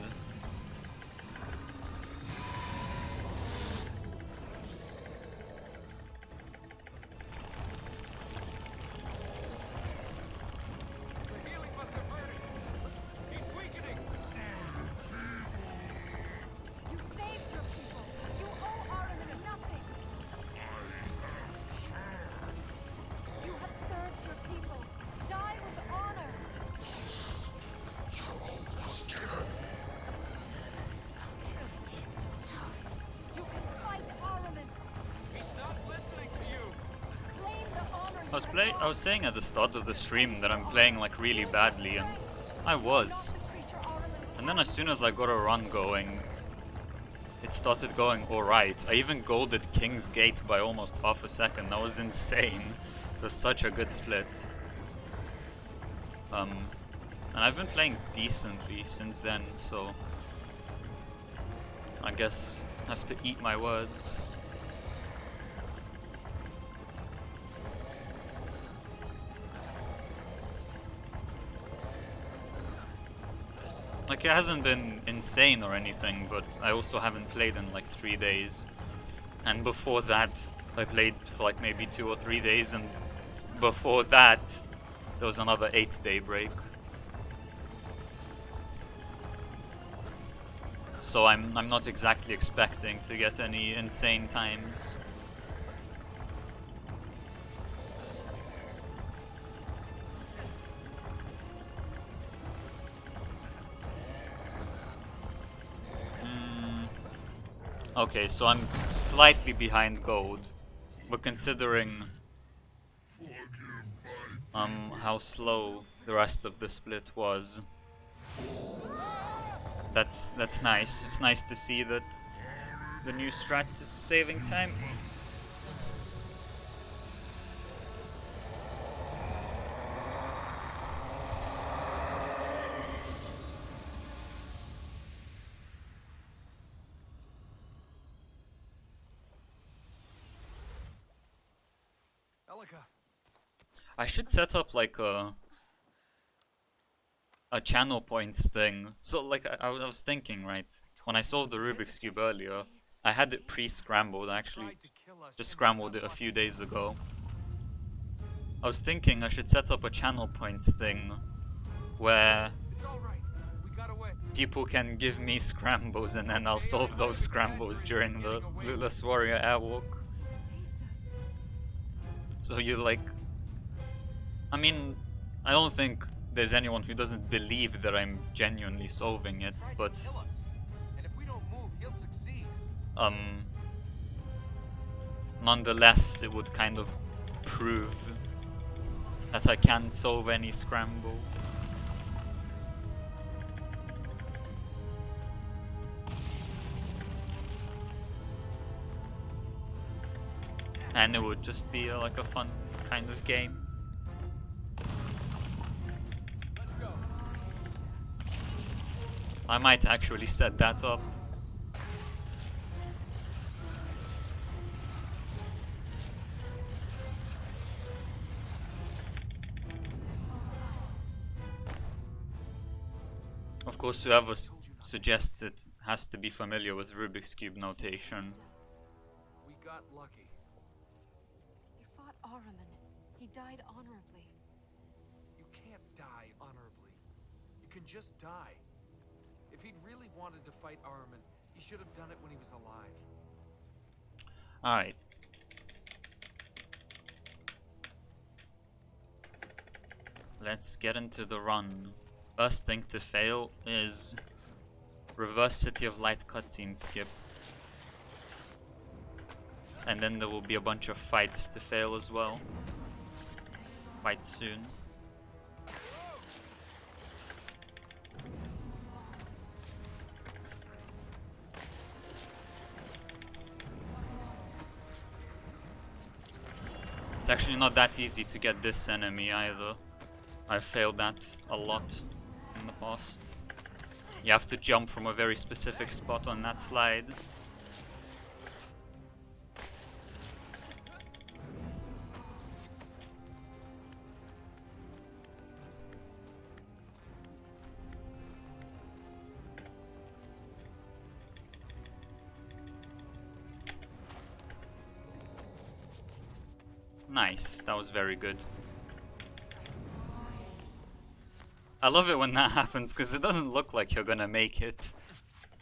I was saying at the start of the stream that I'm playing like really badly, and I was. And then as soon as I got a run going, it started going alright. I even golded King's Gate by almost half a second. That was insane. It was such a good split. And I've been playing decently since then, so I guess I have to eat my words. Like, it hasn't been insane or anything, but I also haven't played in like 3 days. And before that, I played for like maybe 2 or 3 days, and before that, there was another 8-day break. So I'm not exactly expecting to get any insane times. Okay, so I'm slightly behind gold, but considering how slow the rest of the split was, that's nice. It's nice to see that the new strat is saving time. Elika, I should set up like a channel points thing. So like I was thinking, right, when I solved the Rubik's Cube earlier, I had it pre-scrambled. I actually tried to kill us. just and we scrambled got it a few lucky. days ago. I was thinking I should set up a channel points thing where It's all right. We got away. people can give me scrambles and then I'll solve those scrambles during the Blueless Warrior Airwalk. So you like... I mean, I don't think there's anyone who doesn't believe that I'm genuinely solving it, Tried to but kill us. And if we don't move, he'll succeed. nonetheless it would kind of prove that I can solve any scramble. And it would just be like a fun kind of game. Let's go. I might actually set that up. Of course, whoever suggests it has to be familiar with Rubik's Cube notation. We got lucky. You fought Ahriman. He died honorably. You can't die honorably. You can just die. If he'd really wanted to fight Ahriman, he should have done it when he was alive. Alright. Let's get into the run. First thing to fail is reverse City of Light cutscene skip. And then there will be a bunch of fights to fail as well. Quite soon. It's actually not that easy to get this enemy either. I've failed that a lot in the past. You have to jump from a very specific spot on that slide. Nice, that was very good. I love it when that happens because it doesn't look like you're gonna make it.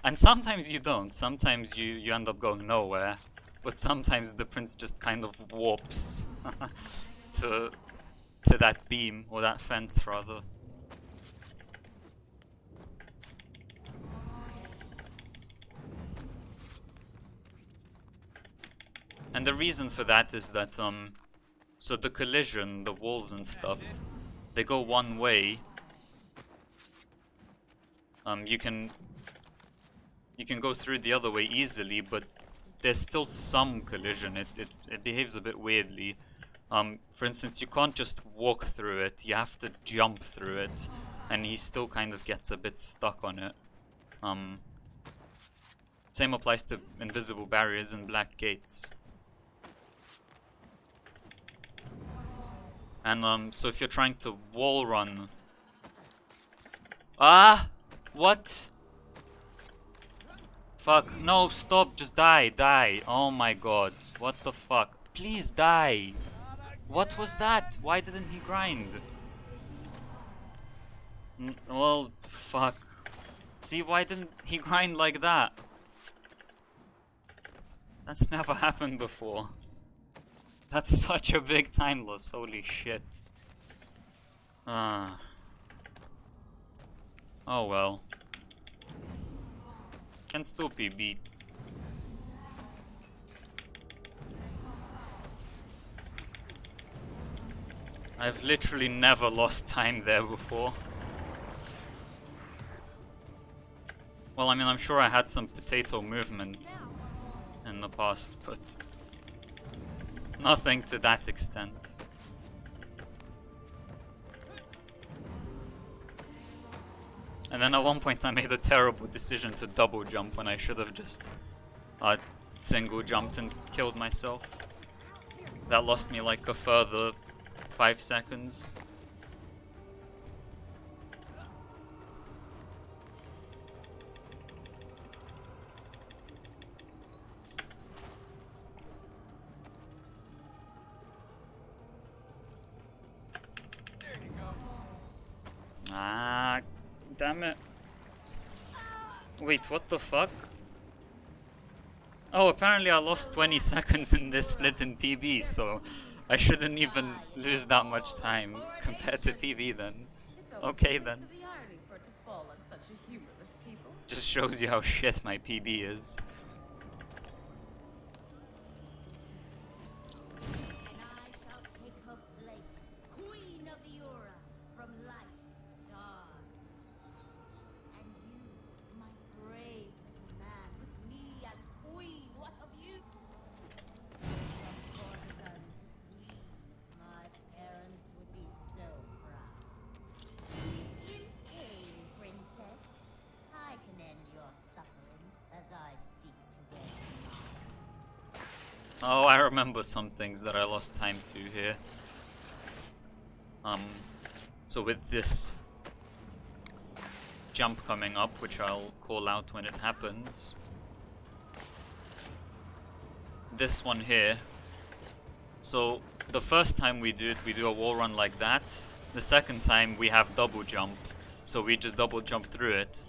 And sometimes you don't, sometimes you end up going nowhere. But sometimes the prince just kind of warps to that beam, or that fence rather. And the reason for that is that so the collision, the walls and stuff, they go one way. You can go through the other way easily, but there's still some collision. It behaves a bit weirdly. For instance, you can't just walk through it, you have to jump through it, and he still kind of gets a bit stuck on it. Same applies to invisible barriers and black gates. And so if you're trying to wall run... Ah! What? Fuck, no, stop, just die, die. Oh my god, what the fuck? Please die. What was that? Why didn't he grind? Well, fuck. See, why didn't he grind like that? That's never happened before. That's such a big time loss, holy shit. Ah. Oh well. Can still be beat. I've literally never lost time there before. Well, I mean, I'm sure I had some potato movement in the past, but nothing to that extent. And then at one point I made a terrible decision to double jump when I should have just single jumped and killed myself. That lost me like a further 5 seconds. Ah, damn it. Wait, what the fuck? Oh, apparently I lost 20 seconds in this split in PB, so I shouldn't even lose that much time compared to PB then. Okay then. Just shows you how shit my PB is. Oh, I remember some things that I lost time to here. So with this jump coming up, which I'll call out when it happens. This one here. So the first time we do it, we do a wall run like that. The second time we have double jump, so we just double jump through it.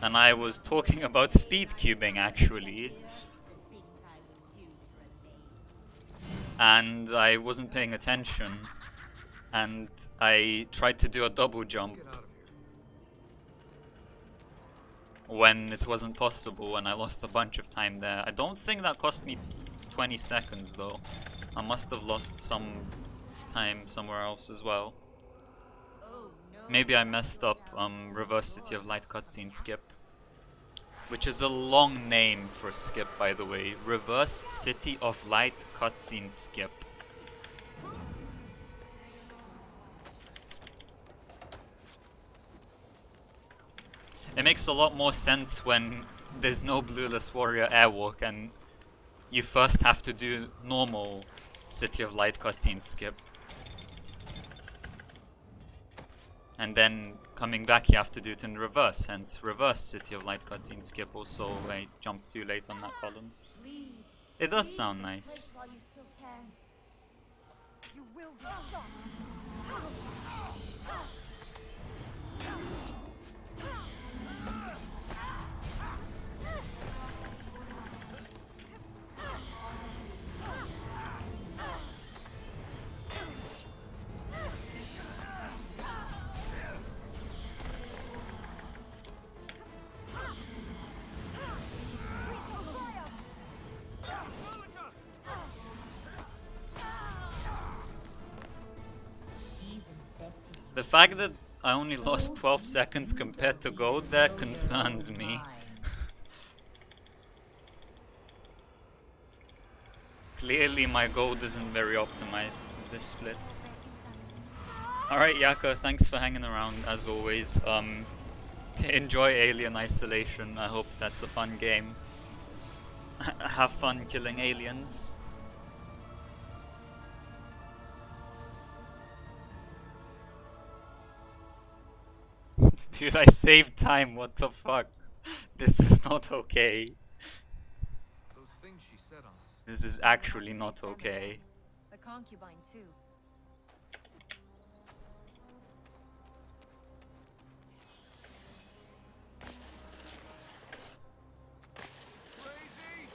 And I was talking about speed cubing actually. And I wasn't paying attention, and I tried to do a double jump when it wasn't possible, and I lost a bunch of time there. I don't think that cost me 20 seconds though. I must have lost some time somewhere else as well. Maybe I messed up Reverse City of Light cutscene skip, which is a long name for skip, by the way. Reverse City of Light cutscene skip. It makes a lot more sense when there's no Blueless Warrior airwalk and you first have to do normal City of Light cutscene skip. And then coming back you have to do it in reverse, hence reverse City of Light cutscene skip. Also, I jumped too late on that column. It does sound nice. You will be stopped. The fact that I only lost 12 seconds compared to gold there concerns me. Clearly my gold isn't very optimized with this split. Alright Yaka, thanks for hanging around as always. Enjoy Alien Isolation, I hope that's a fun game. Have fun killing aliens. Dude, I saved time, what the fuck? This is not okay. Those things she said on us. This is actually not okay. The concubine too. Crazy!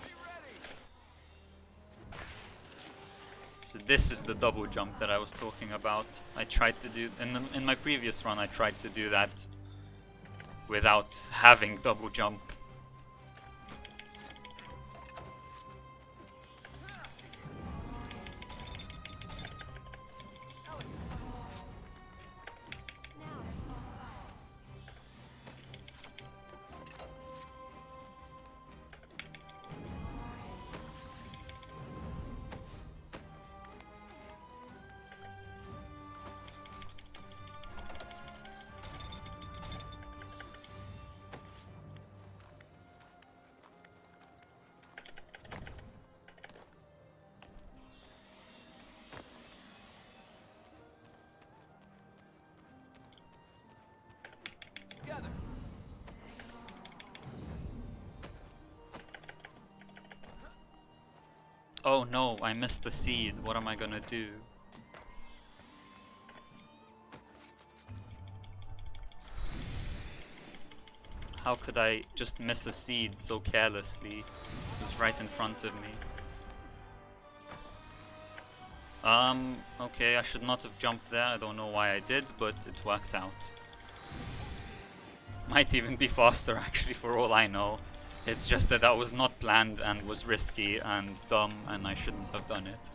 Be ready! So this is the double jump that I was talking about. I tried to do in my previous run. I tried to do that without having double jump. Oh no, I missed the seed. What am I gonna do? How could I just miss a seed so carelessly? It was right in front of me. Okay, I should not have jumped there. I don't know why I did, but it worked out. Might even be faster actually, for all I know. It's just that that was not planned and was risky and dumb, and I shouldn't have done it.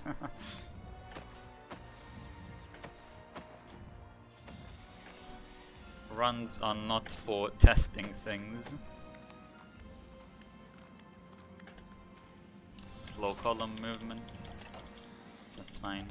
Runs are not for testing things. Slow column movement. That's fine.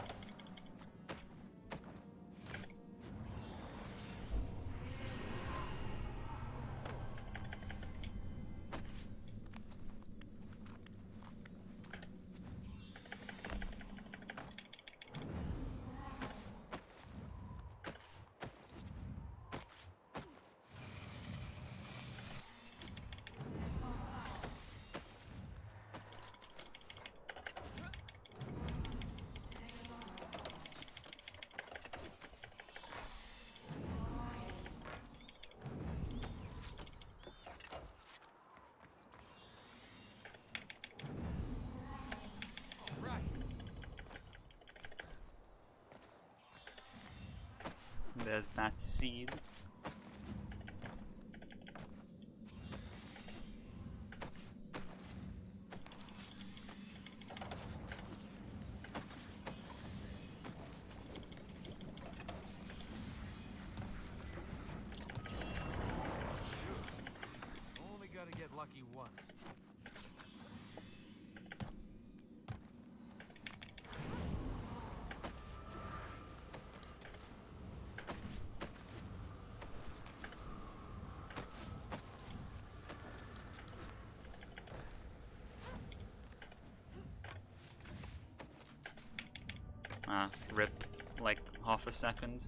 There's that seed. Only gotta get lucky once. Ah, rip. Like half a second.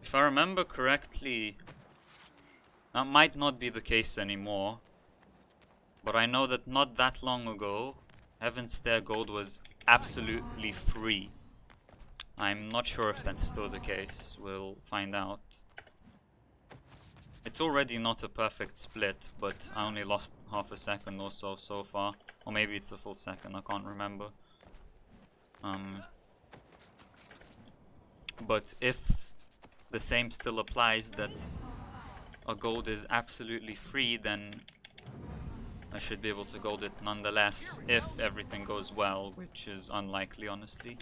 If I remember correctly, that might not be the case anymore, but I know that not that long ago, Heaven's Stair Gold was absolutely free. I'm not sure if that's still the case. We'll find out. It's already not a perfect split, but I only lost half a second or so far. Or maybe it's a full second, I can't remember. But if the same still applies, that a gold is absolutely free, then I should be able to gold it nonetheless, if everything goes well, which is unlikely, honestly.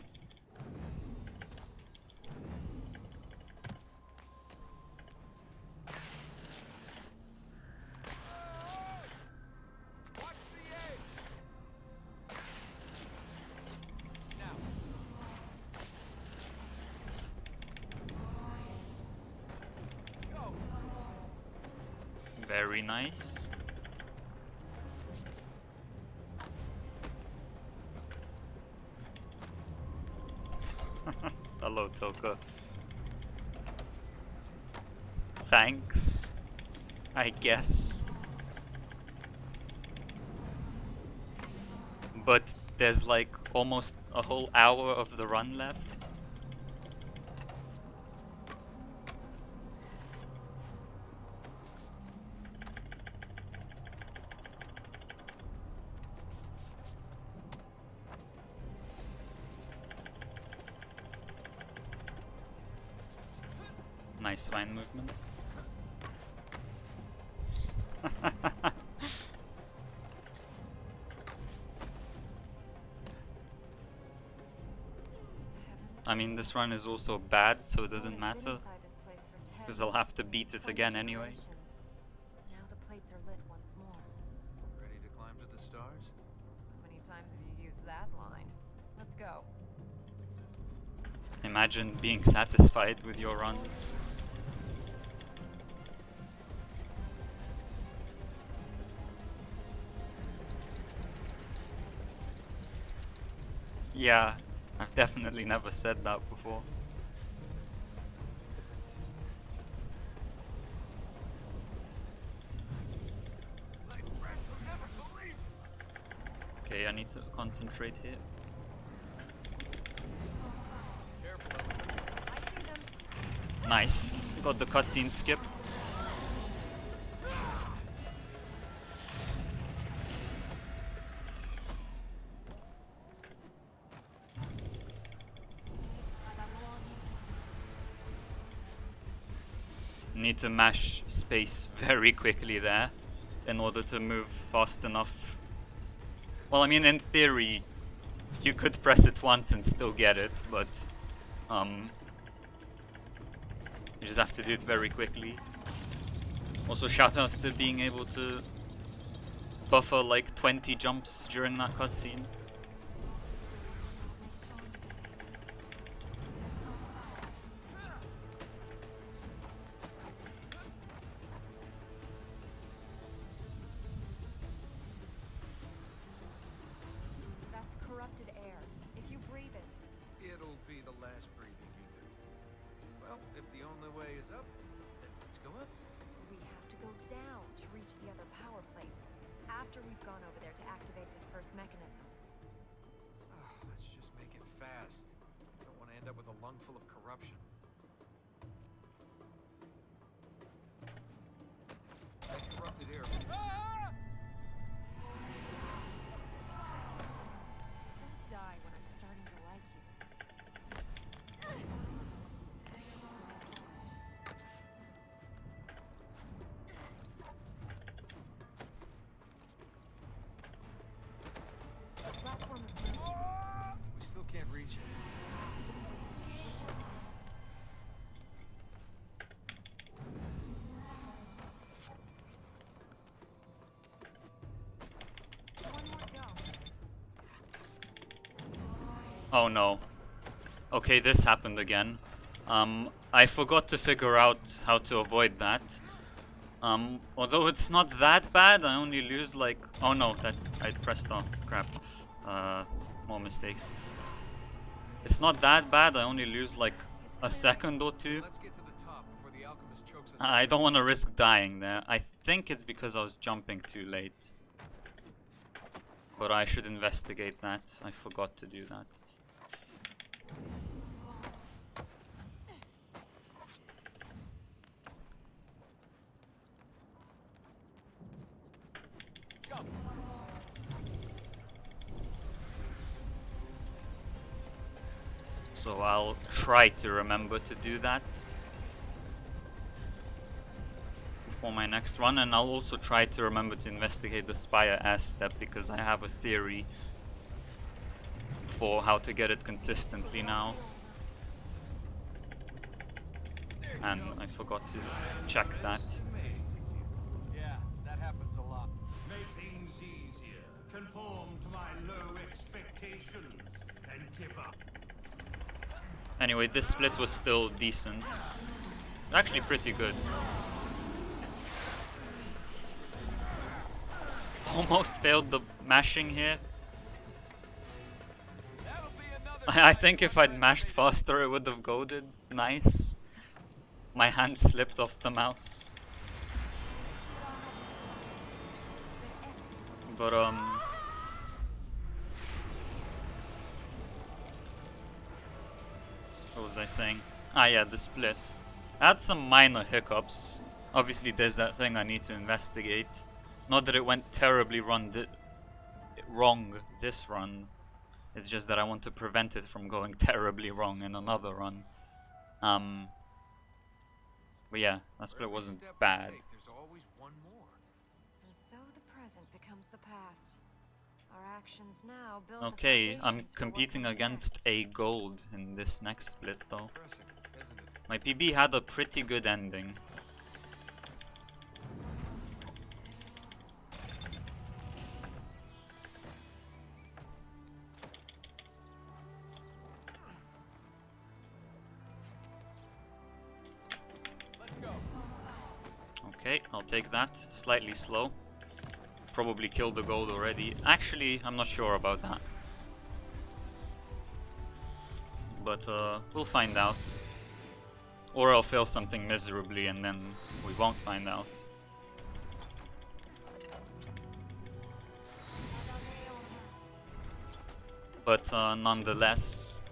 Very nice. Hello, Toka. Thanks, I guess. But there's like almost a whole hour of the run left. Nice vine movement. I mean, this run is also bad, so it doesn't matter, because I'll have to beat it again anyway. Now the plates are lit once more. Ready to climb to the stars? How many times have you used that line? Let's go. Imagine being satisfied with your runs. Yeah, I've definitely never said that before. Okay, I need to concentrate here. Nice. Got the cutscene skip. Need to mash space very quickly there in order to move fast enough. Well, I mean, in theory, you could press it once and still get it, but you just have to do it very quickly. Also, shoutouts to being able to buffer like 20 jumps during that cutscene. That's corrupted air. If you breathe it, It'll be the last breathing you do. Well, if the only way is up, then let's go up. we have to go down to reach the other power plates. After we've gone over there to activate this first mechanism. Let's just make it fast. Don't want to end up with a lung full of corruption. That corrupted air. Don't die when I'm starting to like you. The platform is moved. We still can't reach it. One more go. Oh no. Okay, this happened again. I forgot to figure out how to avoid that. Although it's not that bad, I only lose like... Oh no, that I pressed on. Crap. More mistakes. It's not that bad, I only lose like a second or two. Let's get to the top before the alchemist chokes us. I don't want to risk dying there. I think it's because I was jumping too late. But I should investigate that. I forgot to do that. Jump. So I'll try to remember to do that for my next run, and I'll also try to remember to investigate the Spire S step because I have a theory for how to get it consistently now. And I forgot to check that. Yeah, that happens a lot. Make things easier. Conform to my low expectations and give up. Anyway, this split was still decent. Actually pretty good. Almost failed the mashing here. That'll be another I think if I'd mashed faster it would have goaded. Nice. My hand slipped off the mouse. But what was I saying? Ah yeah, the split. I had some minor hiccups. Obviously there's that thing I need to investigate. Not that it went terribly wrong this run. It's just that I want to prevent it from going terribly wrong in another run. But yeah, that split wasn't step we bad. take, there's always one more. And so the present becomes the past. Our actions now build Okay, the I'm foundations for what competing comes against next. a gold in this next split though. Impressive, isn't it? My PB had a pretty good ending. Let's go. Okay, I'll take that. Slightly slow. Probably killed the gold already. Actually, I'm not sure about that. But we'll find out. Or I'll fail something miserably and then we won't find out. But nonetheless,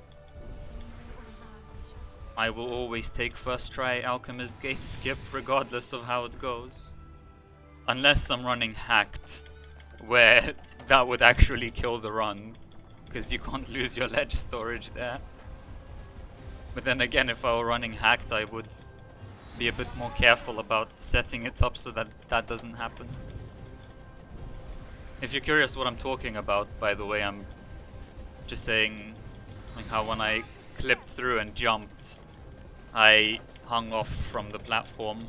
I will always take first try Alchemist Gate skip regardless of how it goes. Unless I'm running hacked, where that would actually kill the run, because you can't lose your ledge storage there. But then again, if I were running hacked, I would be a bit more careful about setting it up so that that doesn't happen. If you're curious what I'm talking about, by the way, I'm just saying like how when I clipped through and jumped, I hung off from the platform.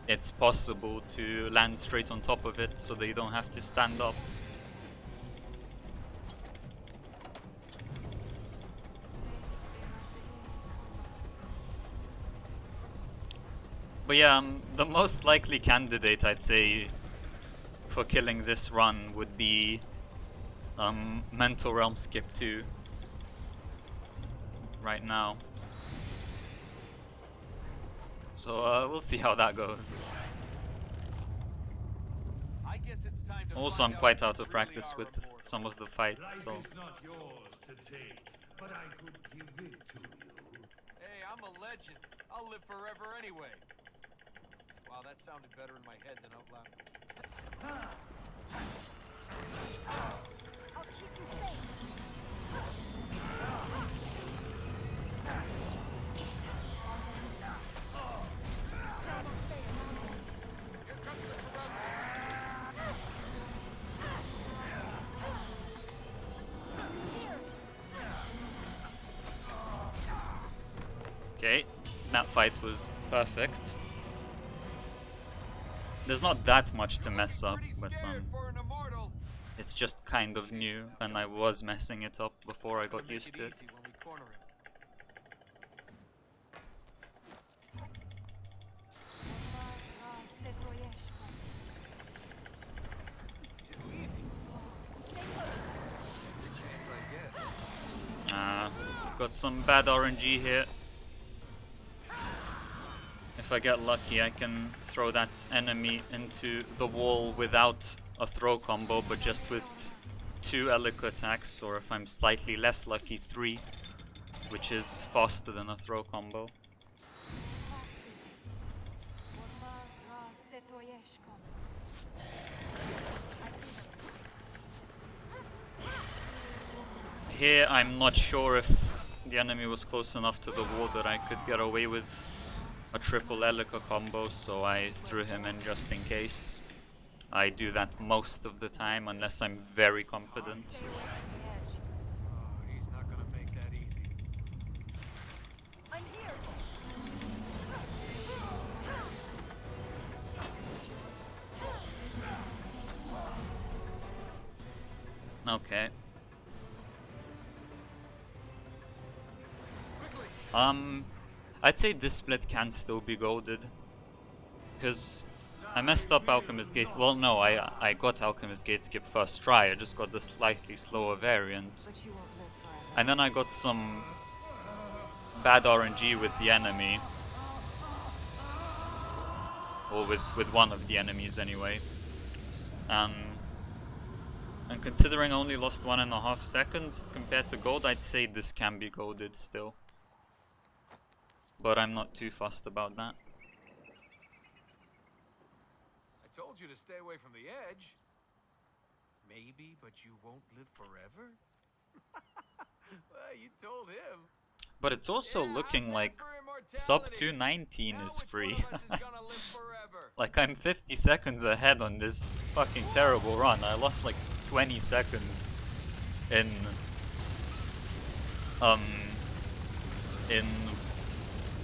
It's possible to land straight on top of it so that you don't have to stand up. But yeah, the most likely candidate I'd say for killing this run would be Mental Realm Skip 2 right now. So we'll see how that goes. I guess it's time to Also, find I'm quite what out of really practice are with immortal. some of the fights, Life so is not yours to take, but I could give it to you. Hey, I'm a legend. I'll live forever anyway. Wow, that sounded better in my head than out loud. I'll keep you safe. Here comes the corruption. okay, that fight was perfect. There's not that much to mess up, Pretty but scared for an immortal. it's just kind of new, and I was messing it up before I got Make used to it. easy when we corner him. Too easy. Every chance I get. Got some bad RNG here. If I get lucky, I can throw that enemy into the wall without a throw combo, but just with 2 Elico attacks, or if I'm slightly less lucky, 3, which is faster than a throw combo. Here, I'm not sure if the enemy was close enough to the wall that I could get away with a triple Elica combo, so I threw him in just in case. I do that most of the time, unless I'm very confident. Stay away from the edge. Oh, he's not gonna make that easy. I'm here. Okay. I'd say this split can still be golded, because I messed up Alchemist Gate. Well, no, I got Alchemist Gate skip first try. I just got the slightly slower variant, But you won't live forever. and then I got some bad RNG with the enemy, or with one of the enemies anyway. And considering I only lost 1.5 seconds compared to gold, I'd say this can be golded still. But I'm not too fussed about that. I told you to stay away from the edge. Maybe, but you won't live forever? Well, you told him. But it's also Yeah, looking how's like that for sub immortality? 219 Now is which free. one of us is gonna live forever? Like, I'm 50 seconds ahead on this fucking terrible run. I lost like 20 seconds in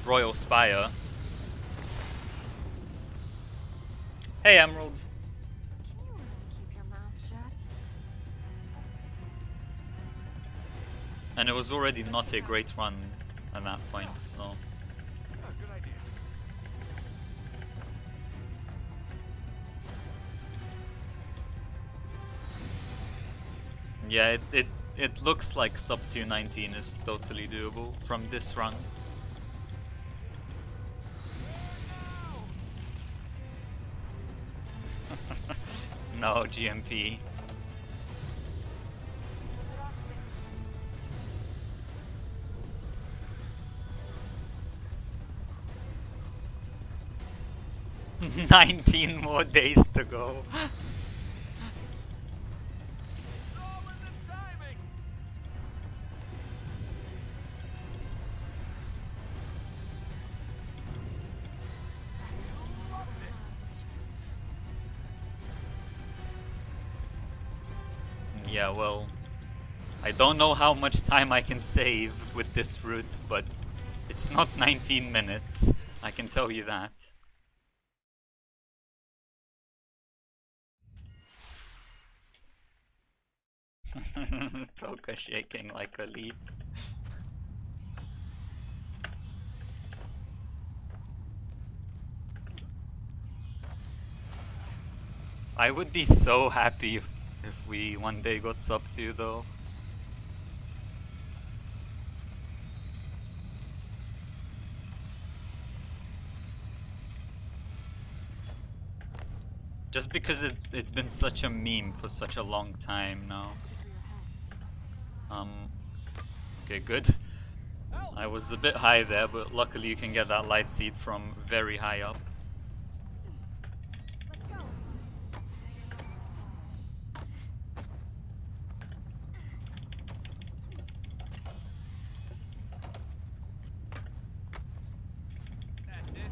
Royal Spire. Hey, Emerald. Can you really keep your mouth shut? And it was already not a great run at that point, so... Oh, good idea. Yeah, it looks like sub 219 is totally doable from this run. No, GMP. 19 more days to go. It's all in the timing. Love this. Yeah, well, I don't know how much time I can save with this route, but it's not 19 minutes, I can tell you that. Toka shaking like a leaf. I would be so happy if we one day got sub 2 though. Just because it's been such a meme for such a long time now. Okay, good. I was a bit high there, but luckily you can get that light seed from very high up. That's it.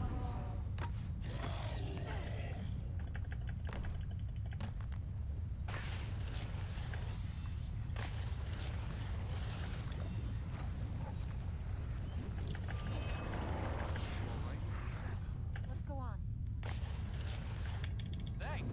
Let's go on. Thanks.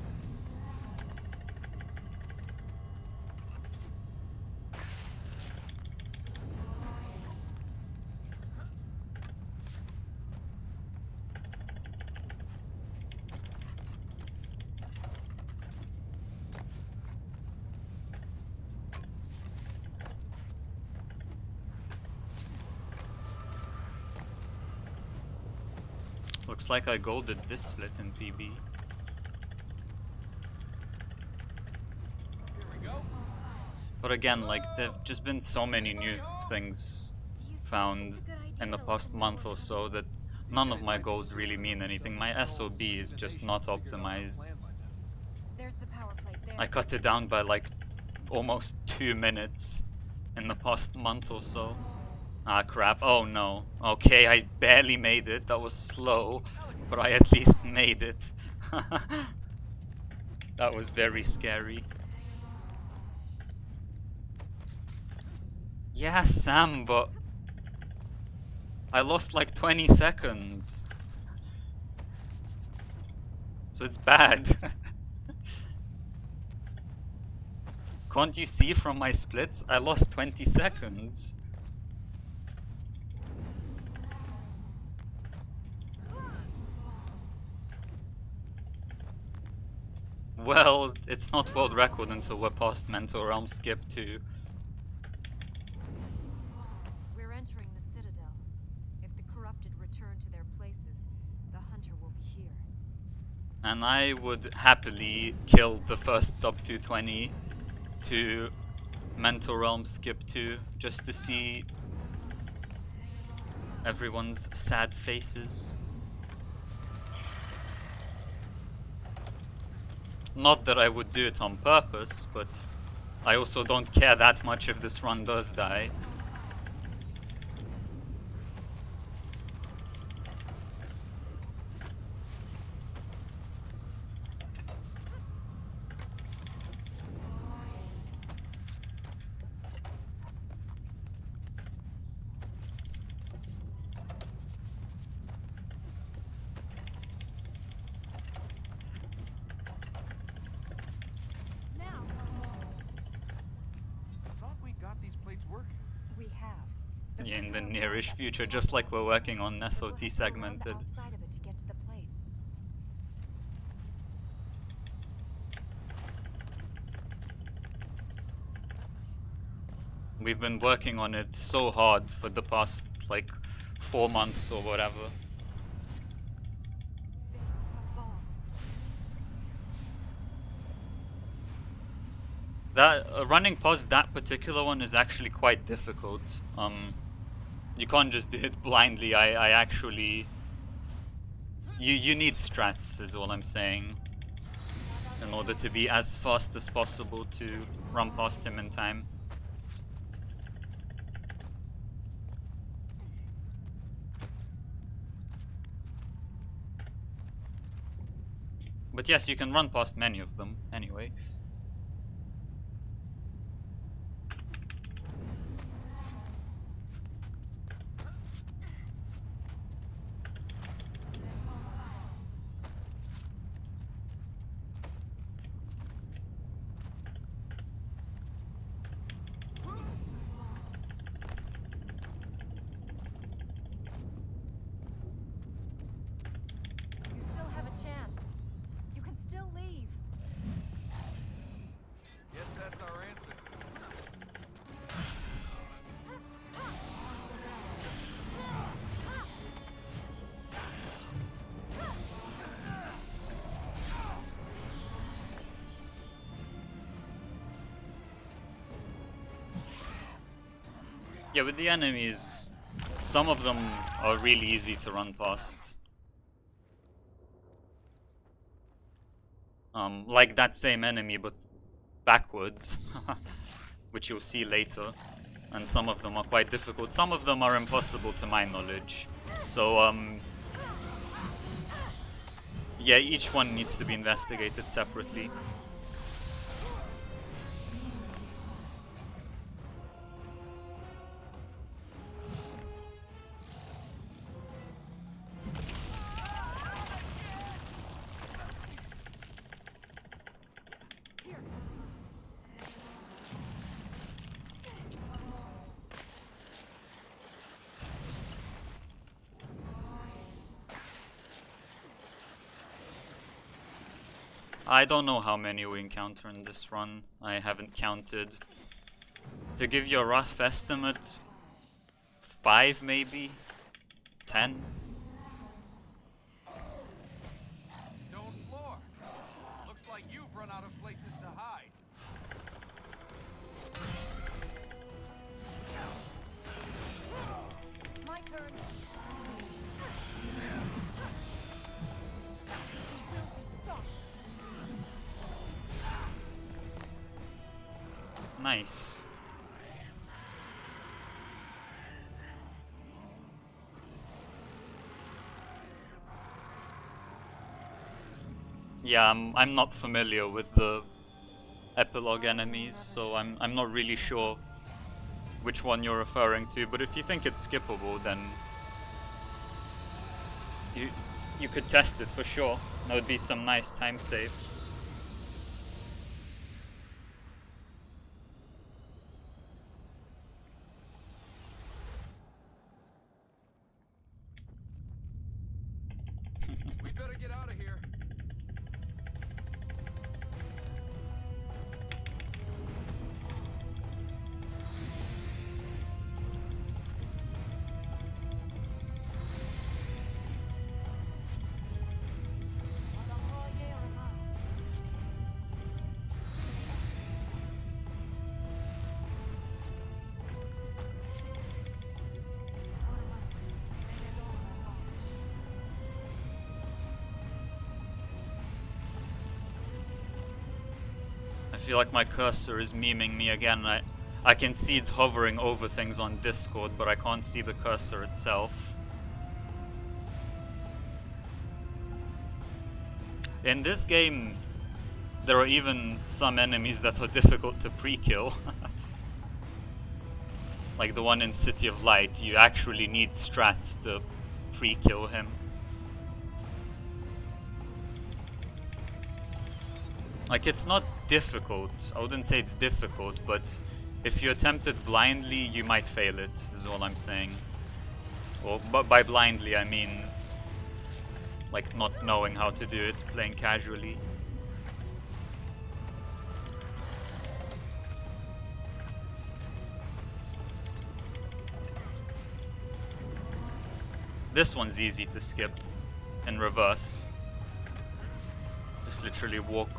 Looks like I golded this split in PB. Here we go. But again, like, there've just been so many new things found in the past month or so that none of my goals really mean anything. My SOB is just not optimized. There's the power plate there. I cut it down by like almost 2 minutes in the past month or so. Ah crap, oh no. Okay, I barely made it, that was slow, but I at least made it. That was very scary. Yeah, Sam, but I lost like 20 seconds. So it's bad. Can't you see from my splits? I lost 20 seconds. Well, it's not world record until we're past Mental Realm Skip 2. We're entering the Citadel. If the corrupted return to their places, the hunter will be here. And I would happily kill the first sub 220 to Mental Realm Skip 2 just to see everyone's sad faces. Not that I would do it on purpose, but I also don't care that much if this run does die. Now, Thought we got these plates working. we have. Yeah, in the nearish future, just like we're working on SOT segmented. Outside of it to get to the plates. We've been working on it so hard for the past like 4 months or whatever. That running past that particular one is actually quite difficult. You can't just do it blindly. I actually You need strats, is all I'm saying, in order to be as fast as possible to run past him in time. But yes, you can run past many of them anyway. You still have a chance. You can still leave. Guess that's our answer. Yeah, with the enemies, some of them are really easy to run past. Like that same enemy, but backwards, which you'll see later. And some of them are quite difficult. Some of them are impossible to my knowledge. So, yeah, each one needs to be investigated separately. I don't know how many we encounter in this run. I haven't counted. To give you a rough estimate, 5 maybe? 10? Stone floor. Looks like you've run out of places to hide. My turn. Stopped. Nice. Yeah, I'm not familiar with the epilogue enemies, so I'm not really sure which one you're referring to, but if you think it's skippable, then you could test it for sure. That would be some nice time save. We better get out of here. I feel like my cursor is memeing me again. I can see it's hovering over things on Discord, but I can't see the cursor itself. In this game, there are even some enemies that are difficult to pre-kill. Like the one in City of Light, you actually need strats to pre-kill him. Like, it's not difficult. I wouldn't say it's difficult, but if you attempt it blindly, you might fail it, is all I'm saying. Or, but by blindly, I mean, like, not knowing how to do it, playing casually. This one's easy to skip in reverse. Just literally walk.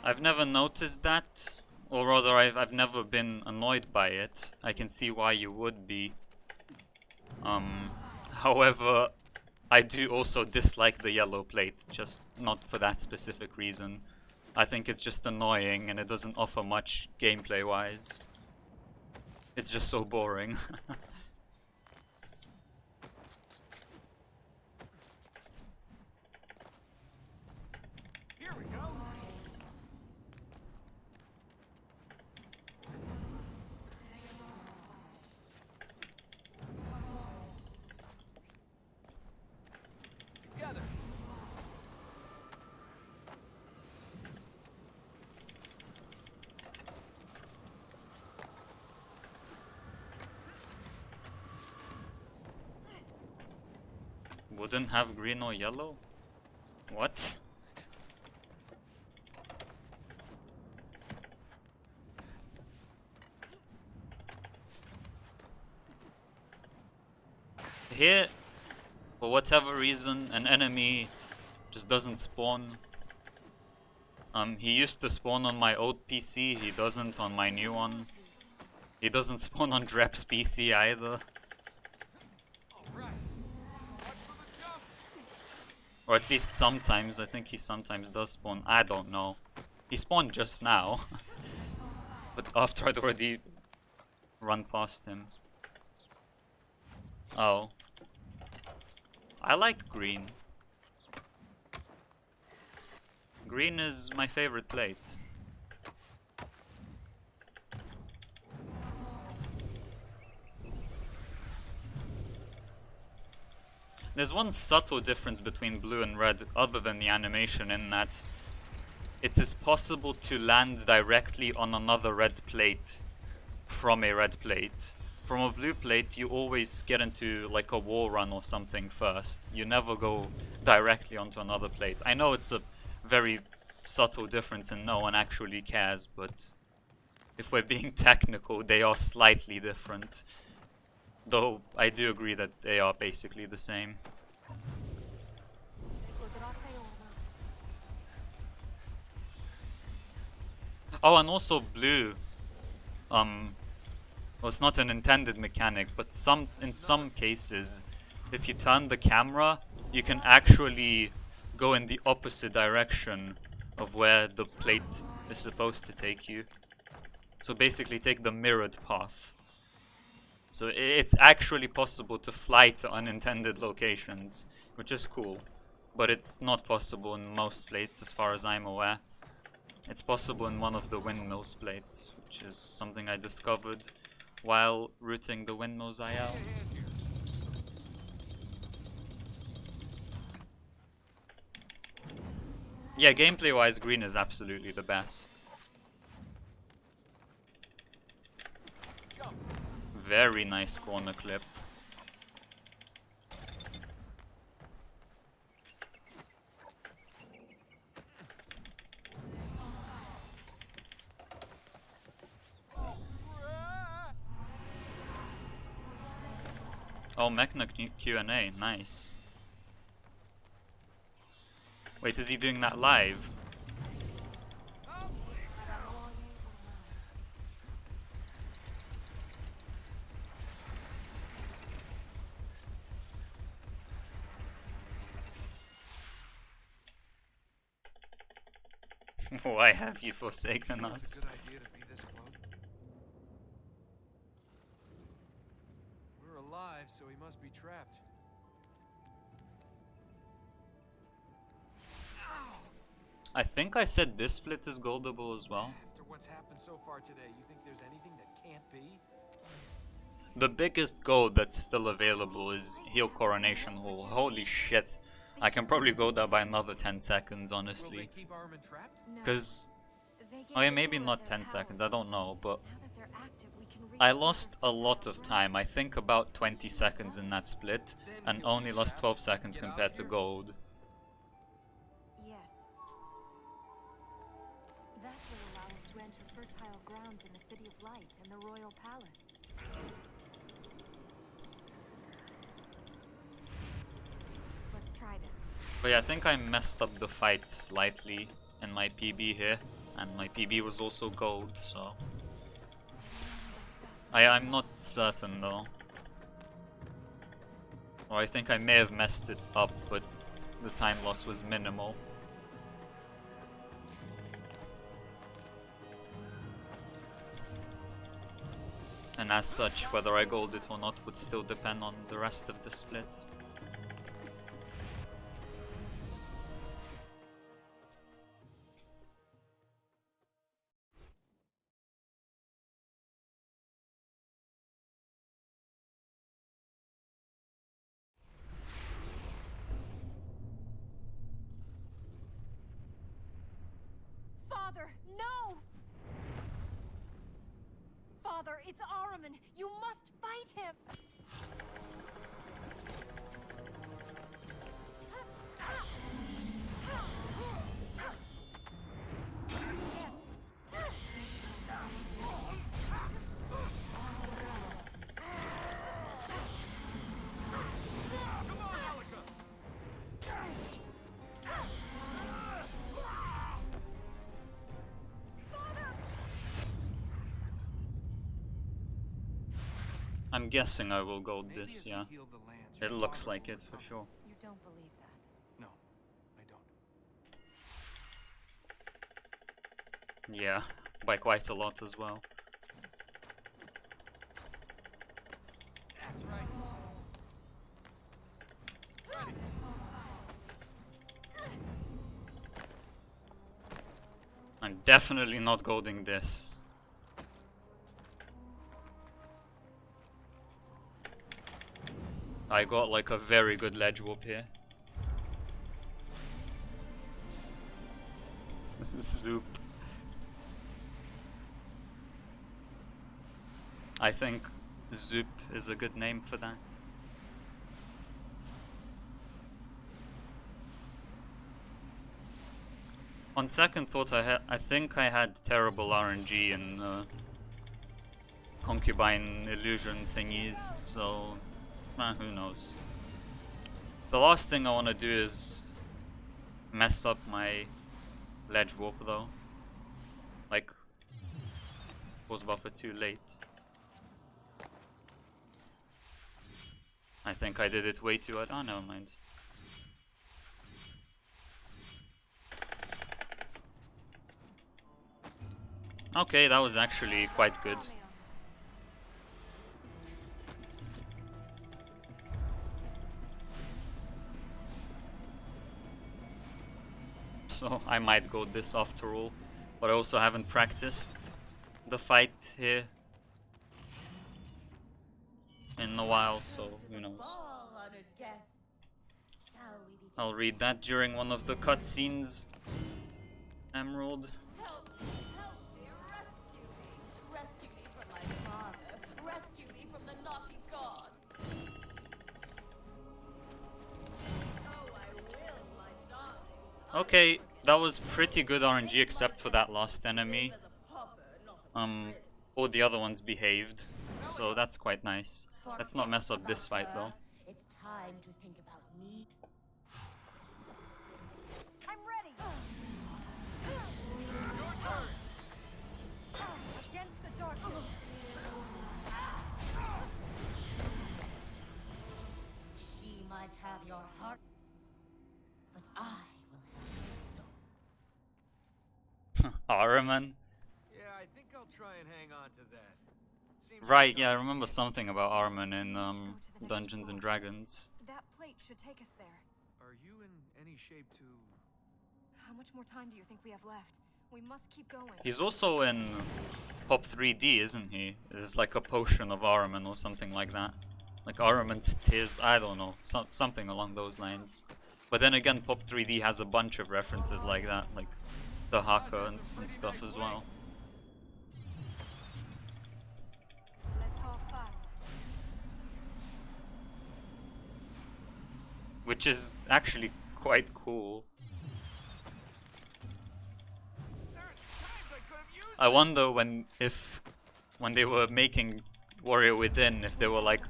I've never noticed that, or rather I've never been annoyed by it. I can see why you would be. However, I do also dislike the yellow plate, just not for that specific reason. I think it's just annoying and it doesn't offer much gameplay wise. It's just so boring. Here we go. Together. Wouldn't have green or yellow? What? Here, for whatever reason, an enemy just doesn't spawn. He used to spawn on my old PC, he doesn't on my new one. He doesn't spawn on Drep's PC either. Or at least sometimes, I think he sometimes does spawn, I don't know. He spawned just now. But after I'd already run past him. Oh. I like green. Green is my favorite plate. There's one subtle difference between blue and red other than the animation in that it is possible to land directly on another red plate from a red plate. From a blue plate you always get into like a wall run or something first. You never go directly onto another plate. I know it's a very subtle difference and no one actually cares, but if we're being technical, they are slightly different. Though I do agree that they are basically the same. Oh, and also blue. Well, it's not an intended mechanic, but in some cases, if you turn the camera, you can actually go in the opposite direction of where the plate is supposed to take you. So basically take the mirrored path. So it's actually possible to fly to unintended locations, which is cool. But it's not possible in most plates as far as I'm aware. It's possible in one of the windmills plates, which is something I discovered while routing the windmills IL. Yeah, gameplay wise, green is absolutely the best. Very nice corner clip. Oh, Mechna Q&A, nice. Wait, is he doing that live? Why have you forsaken us? Good idea to be this close. We're alive, so he must be trapped. I think I said this split is goldable as well. After what's happened so far today, you think there's anything that can't be? The biggest gold that's still available is Heal Coronation Hall. Holy shit. I can probably go there by another 10 seconds, Will honestly. they keep Armin trapped? Because, They gave oh yeah, maybe Thor not their 10 seconds, powers. I don't know, but Now that they're active, we can reach I the lost a Earth lot of time. I think about 20 seconds in that split, and only lost 12 seconds compared to gold. Yes. That will allow us to enter fertile grounds in the City of Light and the Royal Palace. Let's try this. But yeah, I think I messed up the fight slightly in my PB here. And my PB was also gold, so... I'm not certain though. Or I think I may have messed it up, but the time loss was minimal. And as such, whether I gold it or not would still depend on the rest of the split. Father, no! Father, it's Ahriman. You must fight him. I'm guessing I will gold Maybe this, as we yeah. heal the lands, It your looks father like will it for recover. sure. You don't believe that. No, I don't. Yeah, by quite a lot as well. That's right. Ready. I'm definitely not golding this. I got like a very good ledge whoop here. Zoop. I think Zoop is a good name for that. On second thought, I think I had terrible RNG in concubine illusion thingies, so who knows. The last thing I want to do is mess up my ledge warp though. Like, force buffer too late. I think I did it way too early. Oh, never mind. Okay, that was actually quite good. So I might go this after all, but I also haven't practiced the fight here in a while, so who knows. I'll read that during one of the cutscenes. Emerald. Help! Help me! Rescue me! Rescue me from my father! Rescue me from the naughty god! Oh, I will, my darling. Okay, that was pretty good RNG except for that last enemy. All the other ones behaved, so that's quite nice. Let's not mess up this fight though. It's time to think about me. I'm ready. Your turn. Against the darkness. She might have your heart, but I will have your soul. Ahriman. Yeah, I think I'll try and hang on to that. Seems Right, like yeah, I a- remember something about Ahriman in Go to the next Dungeons and floor. Dragons. That plate should take us there. Are you in any shape to... How much more time do you think we have left? We must keep going. He's also in Pop 3D, isn't he? It's like a potion of Ahriman or something like that. Like Ahriman's Tears, I don't know, something along those lines. But then again, Pop 3D has a bunch of references like that, like the Haka and stuff as well. Let's all fight. Which is actually quite cool. There are times I could have used I wonder when they were making Warrior Within, if they were like,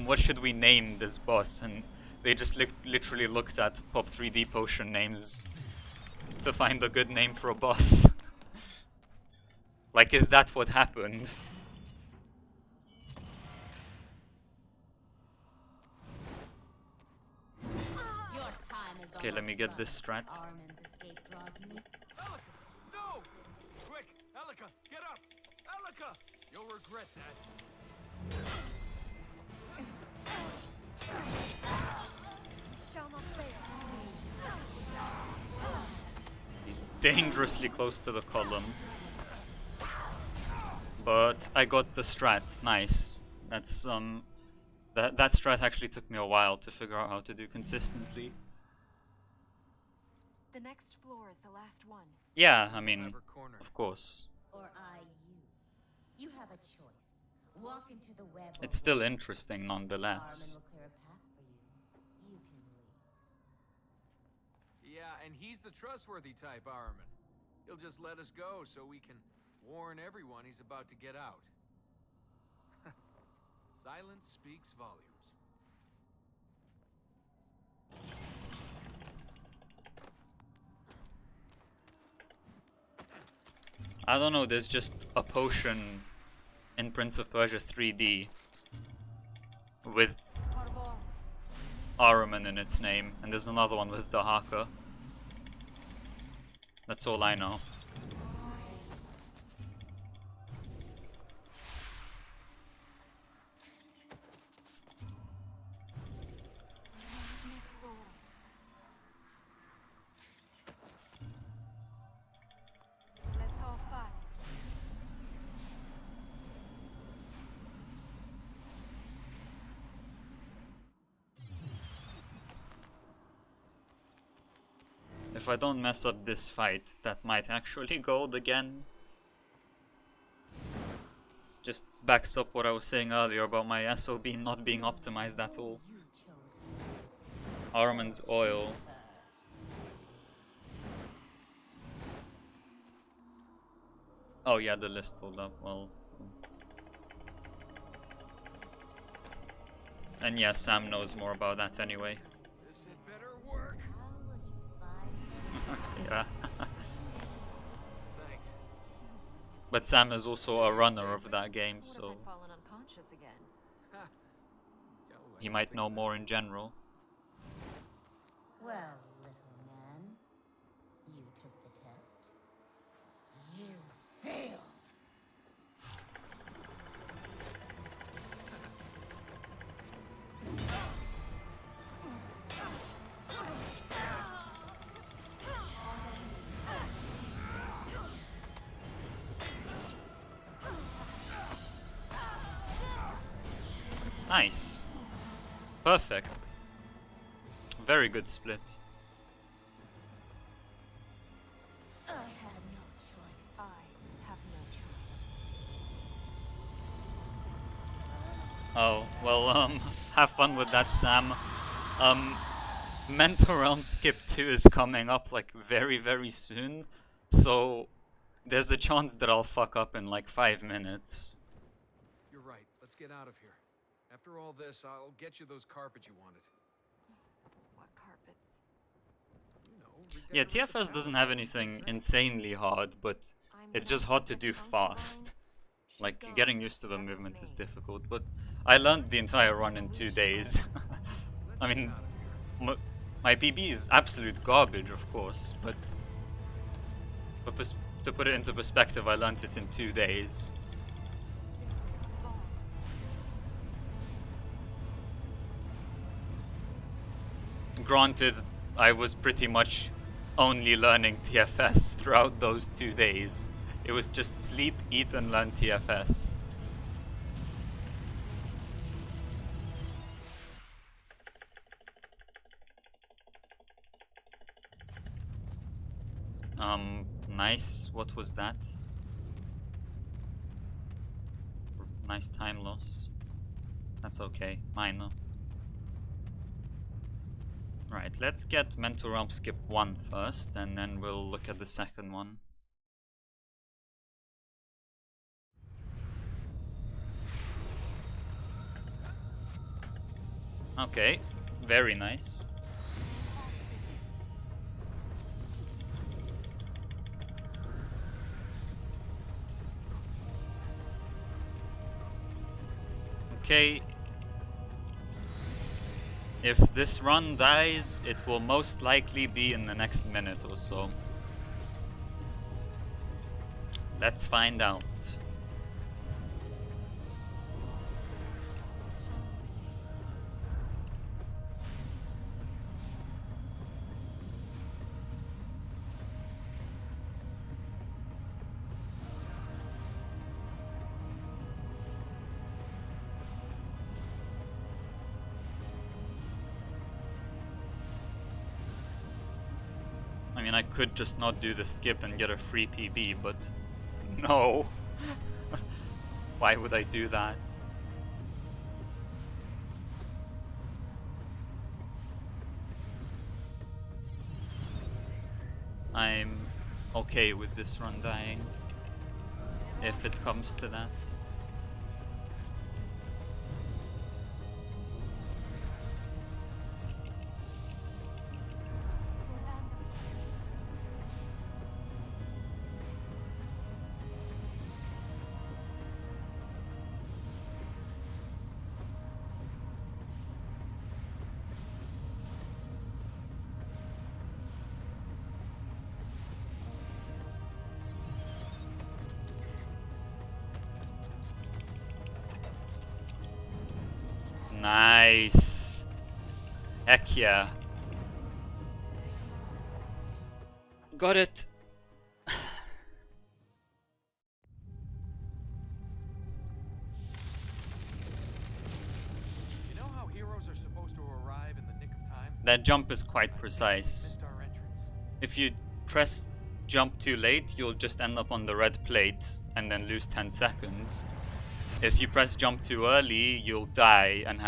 what should we name this boss? And they just literally looked at Pop 3D potion names to find a good name for a boss. Like, is that what happened? Your time is Okay, let me get this strat. Armin's escape draws me. Elika! No! Quick! Elika, get up! Elika! You'll regret that. Shall not fail. He's dangerously close to the column. But I got the strat. Nice. That's that strat actually took me a while to figure out how to do consistently. The next floor is the last one. Yeah, I mean, Clever corner. of course. Or I you. You have a choice. Walk into the web. or It's still walk. interesting Armin nonetheless. will clear a path for you. You can leave. Yeah, and he's the trustworthy type, Armin. He'll just let us go so we can warn everyone he's about to get out. Silence speaks volumes. I don't know, there's just a potion in Prince of Persia 3D with Ahriman in its name, and there's another one with Dahaka. That's all I know. If I don't mess up this fight, that might actually gold again. Just backs up what I was saying earlier about my SOB not being optimized at all. Ahriman's oil. Oh yeah, the list pulled up, well. And yeah, Sam knows more about that anyway. This had better work. How will you find Yeah. Thanks. But Sam is also a runner of that game, What if so I'd fallen unconscious again? he might know more in general. Well, little man, you took the test. You failed. Nice. Perfect. Very good split. I had no choice. I have no choice. Oh, well, have fun with that, Sam. Mental Realm Skip 2 is coming up, like, very, very soon. So, there's a chance that I'll fuck up in, like, 5 minutes. You're right. Let's get out of here. After all this, I'll get you those carpets you wanted. What carpets? You know, Yeah, redecorate the TFS palace doesn't like have you anything said. insanely hard, but I'm it's gonna just have hard to to get do comfortable. fast. She's Like, gone. getting used to the Stuck with movement is me. difficult, but I learned the entire run in 2 days. Let's I get mean, out of here. my PB is absolute garbage, of course, but to put it into perspective, I learned it in 2 days. Granted, I was pretty much only learning TFS throughout those 2 days. It was just sleep, eat, and learn TFS. Nice. What was that? Nice time loss. That's okay. Minor. Right, let's get Mental Realm Skip 1 first, and then we'll look at the second one. Okay, very nice. Okay. If this run dies, it will most likely be in the next minute or so. Let's find out. I mean, I could just not do the skip and get a free PB, but no. Why would I do that? I'm okay with this run dying, if it comes to that. Nice. Heck yeah. Got it. You know how heroes are supposed to arrive in the nick of time? That jump is quite precise. Missed our entrance. If you press jump too late, you'll just end up on the red plate and then lose 10 seconds. If you press jump too early, you'll die and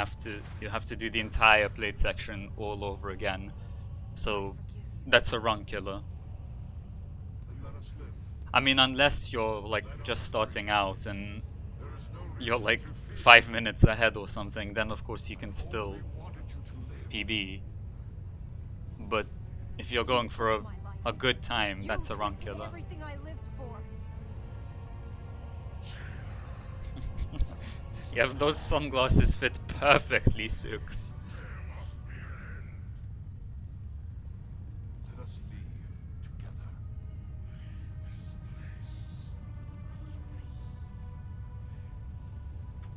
you have to do the entire plate section all over again. So that's a run killer. Then let us live. I mean, unless you're like just starting out and There is no reason you're like to fear. 5 minutes ahead or something, then of course you can still We wanted you to live. PB. But if you're going for a good time, that's a run killer. Everything I lived for. Yeah, those sunglasses fit perfectly, Sux. Let us leave together.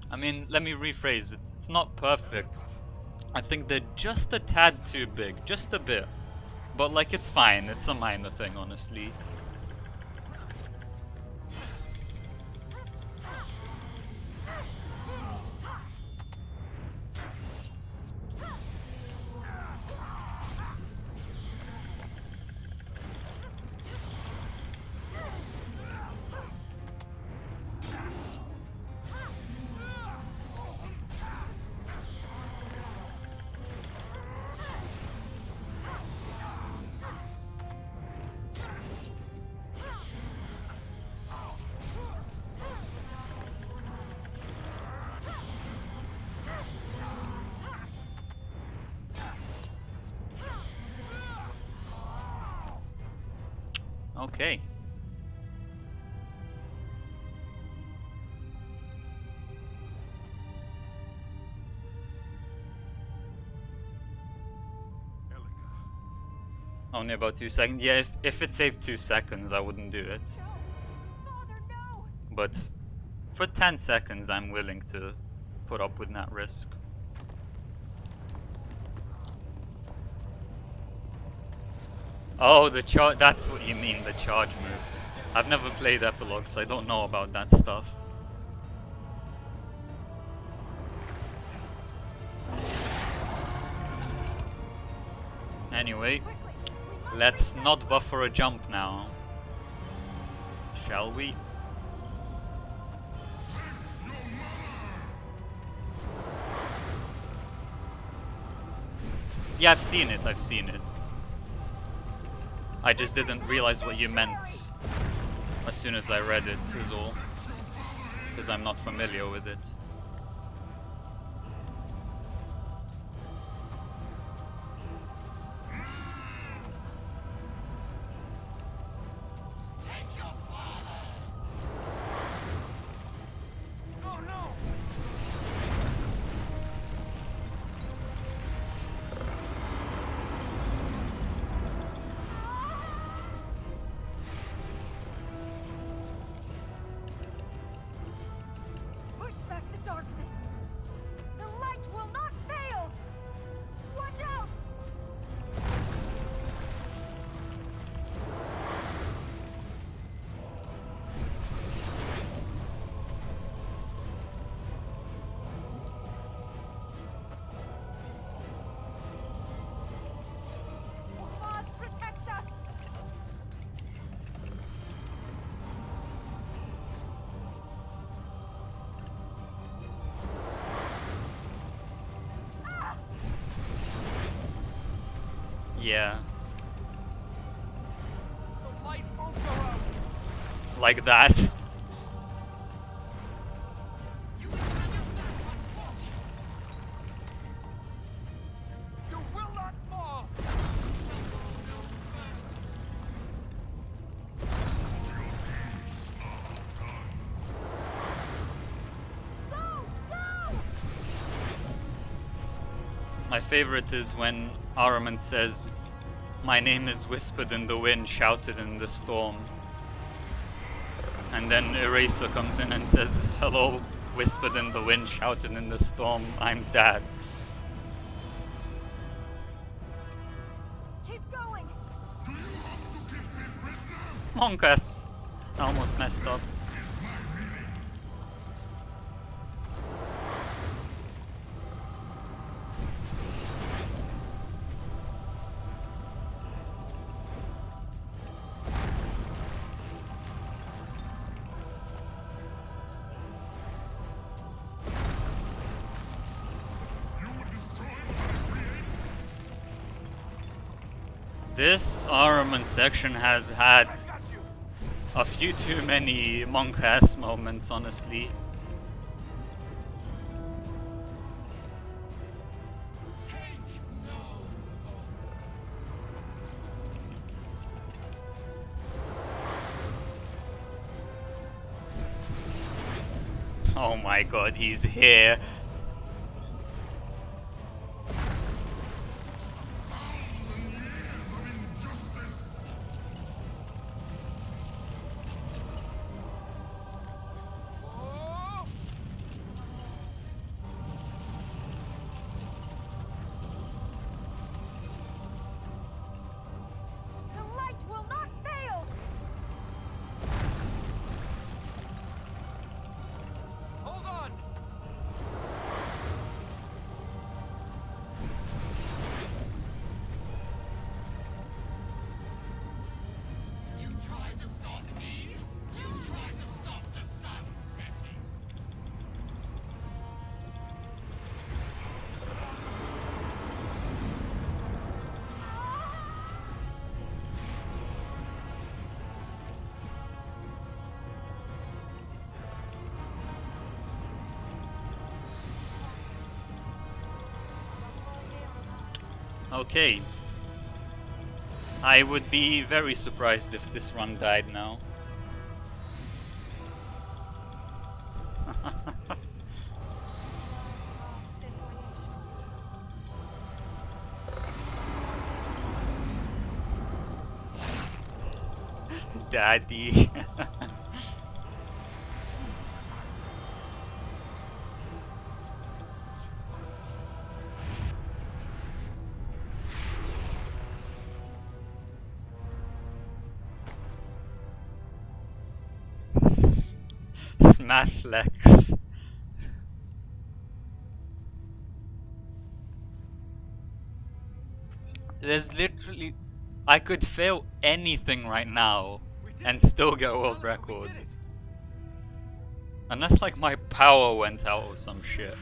I mean, let me rephrase it. It's not perfect. I think they're just a tad too big, just a bit. But like, it's fine. It's a minor thing, honestly. Okay. Elika. Only about 2 seconds. Yeah, if it saved 2 seconds, I wouldn't do it. No! Father, no! But for 10 seconds, I'm willing to put up with that risk. Oh, the charge. That's what you mean, the charge move. I've never played Epilogue, so I don't know about that stuff. Anyway, Quickly! We must let's not buffer a jump now. Shall we? Yeah, I've seen it, I've seen it. I just didn't realize what you meant as soon as I read it, is all. Because I'm not familiar with it. Oh no! Yeah. The light won't go out. Like that. You will not fall. My favorite is when Ahriman says, "My name is whispered in the wind, shouted in the storm." And then Eraser comes in and says, "Hello, whispered in the wind, shouted in the storm, I'm Dad." Keep going. Monkas! I almost messed up. This Ahriman section has had I got you. a few too many monk-ass moments, honestly. Oh my god, he's here. Oh! The light will not fail. Hold on. Okay. I would be very surprised if this run died now. Daddy. Smathlex. There's literally... I could fail anything right now We did and it. still get world Father, we record. did it. Unless like my power went out or some shit.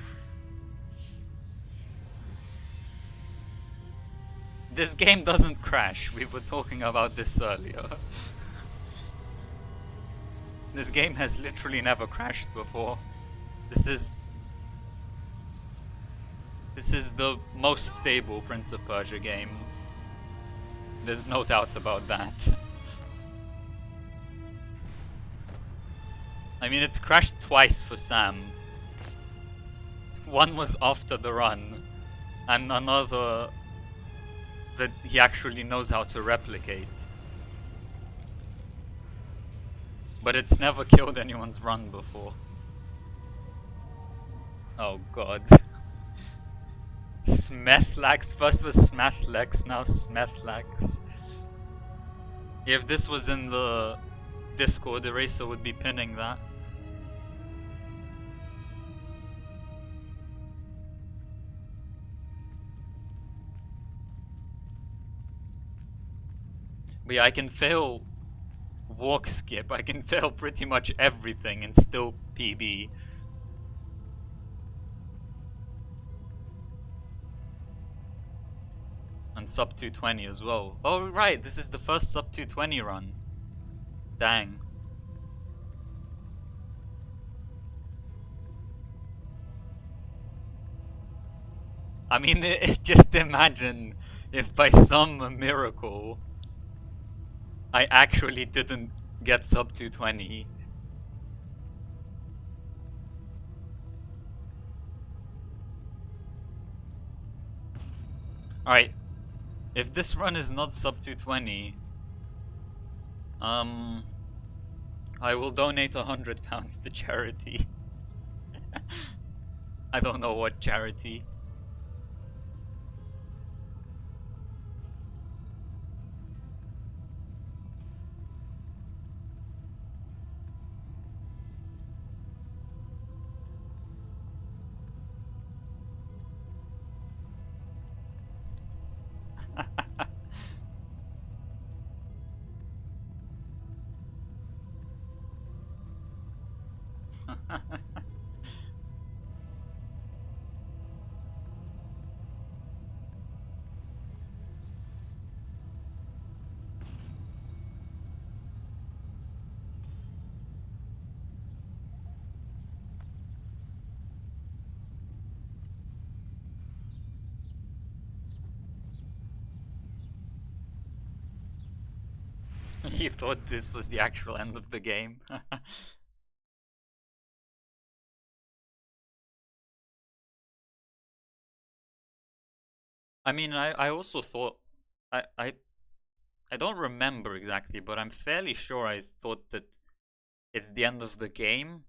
This game doesn't crash. We were talking about this earlier. This game has literally never crashed before. This is the most stable Prince of Persia game. There's no doubt about that. I mean, it's crashed twice for Sam. One was after the run, and another that he actually knows how to replicate. But it's never killed anyone's run before. Oh god. Smethlax, first was Smathlex, now Smethlax. If this was in the Discord, Eraser would be pinning that. But yeah, I can fail walk skip, I can fail pretty much everything and still PB. And sub 220 as well. Oh right, this is the first sub 220 run. Dang. I mean, just imagine if by some miracle I actually didn't get sub 220. Alright, if this run is not sub 220, I will donate £100 to charity. I don't know what charity. You thought this was the actual end of the game? I mean, I also thought... I don't remember exactly, but I'm fairly sure I thought that it's the end of the game,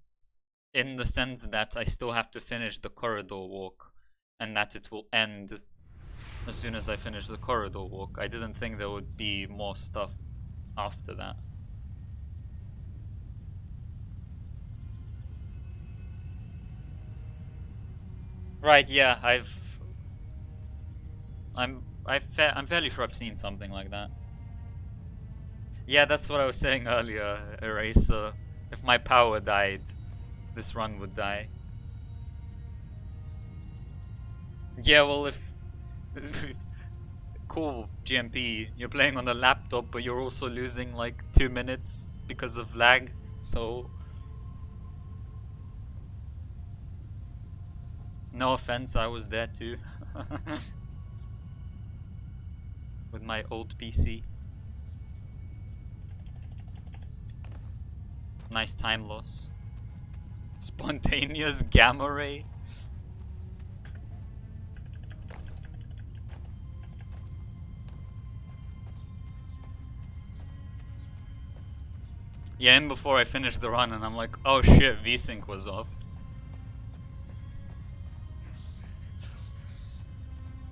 in the sense that I still have to finish the corridor walk, and that it will end as soon as I finish the corridor walk. I didn't think there would be more stuff after that. Right, yeah, I'm fairly sure I've seen something like that. Yeah, that's what I was saying earlier, Eraser. If my power died, this run would die. Yeah, well, if cool, GMP, you're playing on a laptop, but you're also losing like 2 minutes because of lag, so... No offense, I was there too. With my old PC. Nice time loss. Spontaneous gamma ray. Yeah, and before I finished the run and I'm like, oh shit, VSync was off.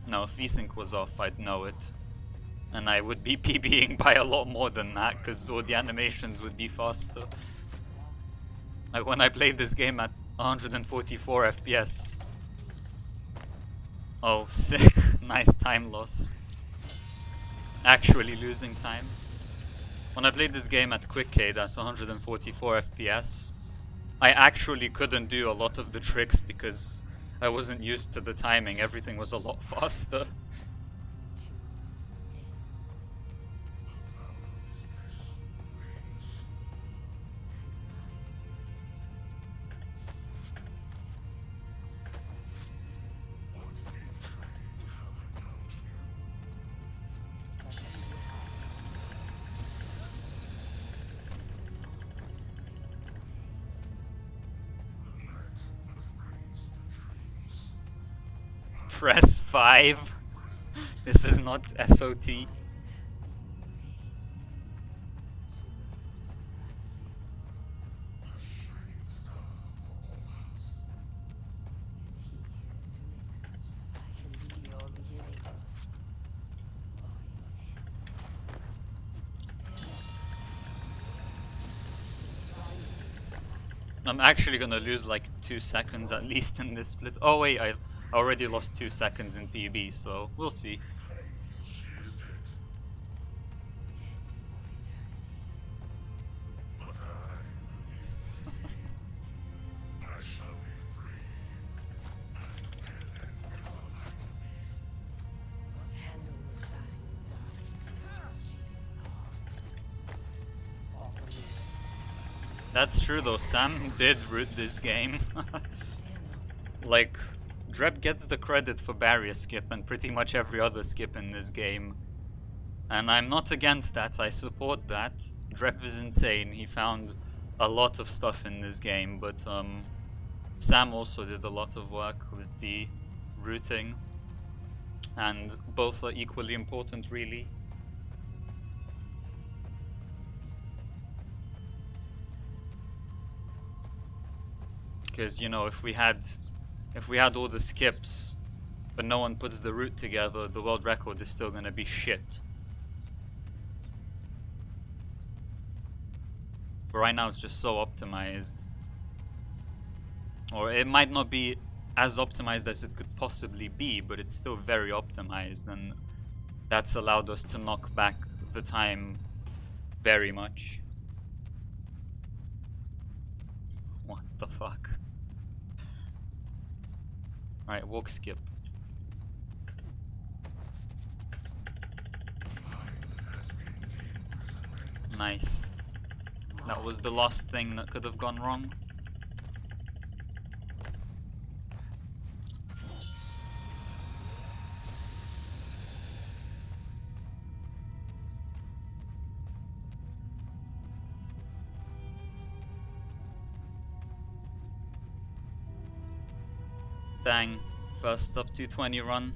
No, if VSync was off, I'd know it. And I would be PBing by a lot more than that, because all the animations would be faster. Like when I played this game at 144 FPS. Oh, sick. Nice time loss. Actually losing time. When I played this game at Quickcade at 144 FPS, I actually couldn't do a lot of the tricks because I wasn't used to the timing. Everything was a lot faster. Press 5. This is not SOT. I'm actually gonna lose like 2 seconds at least in this split. Oh wait, I already lost 2 seconds in PB, so we'll see. That's true though, Sam did root this game. Like, Dreb gets the credit for barrier skip and pretty much every other skip in this game. And I'm not against that, I support that. Dreb is insane, he found a lot of stuff in this game, but Sam also did a lot of work with the routing. And both are equally important, really. Because, you know, if we had all the skips, but no one puts the route together, the world record is still gonna be shit. But right now it's just so optimized. Or it might not be as optimized as it could possibly be, but it's still very optimized, and that's allowed us to knock back the time very much. What the fuck? Alright, walk skip. Nice. That was the last thing that could have gone wrong. Dang, first sub 220 run.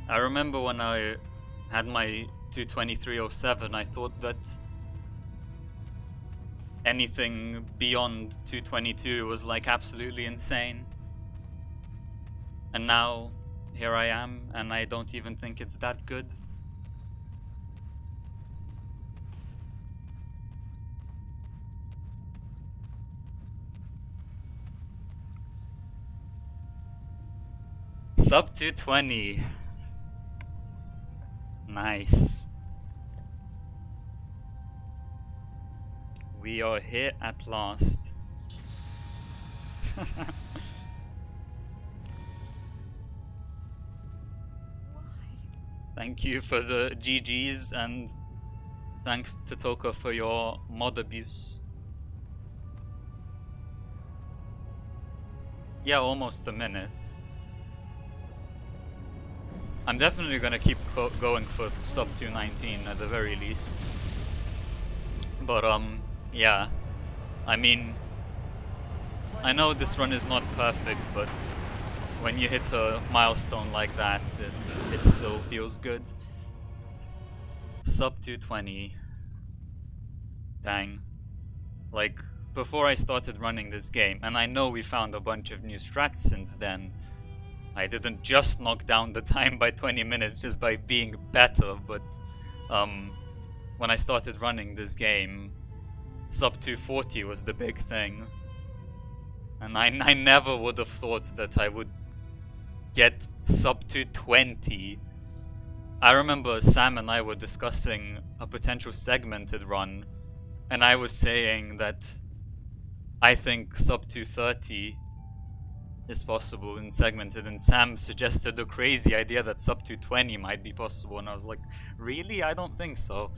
I remember when I had my 223.07, I thought that anything beyond 222 was like absolutely insane. And now, here I am, and I don't even think it's that good. Sub 220. Nice. We are here at last. Thank you for the GGs, and thanks to Toka for your mod abuse. Yeah, almost a minute. I'm definitely gonna keep going for sub 219 at the very least. But yeah, I mean, I know this run is not perfect, but when you hit a milestone like that, it still feels good. Sub 220. Dang. Like, before I started running this game, and I know we found a bunch of new strats since then, I didn't just knock down the time by 20 minutes just by being better, but when I started running this game, sub 240 was the big thing. And I never would have thought that I would get sub 220. I remember Sam and I were discussing a potential segmented run, and I was saying that I think sub 230 is possible in segmented, and Sam suggested the crazy idea that sub 220 might be possible, and I was like, really? I don't think so.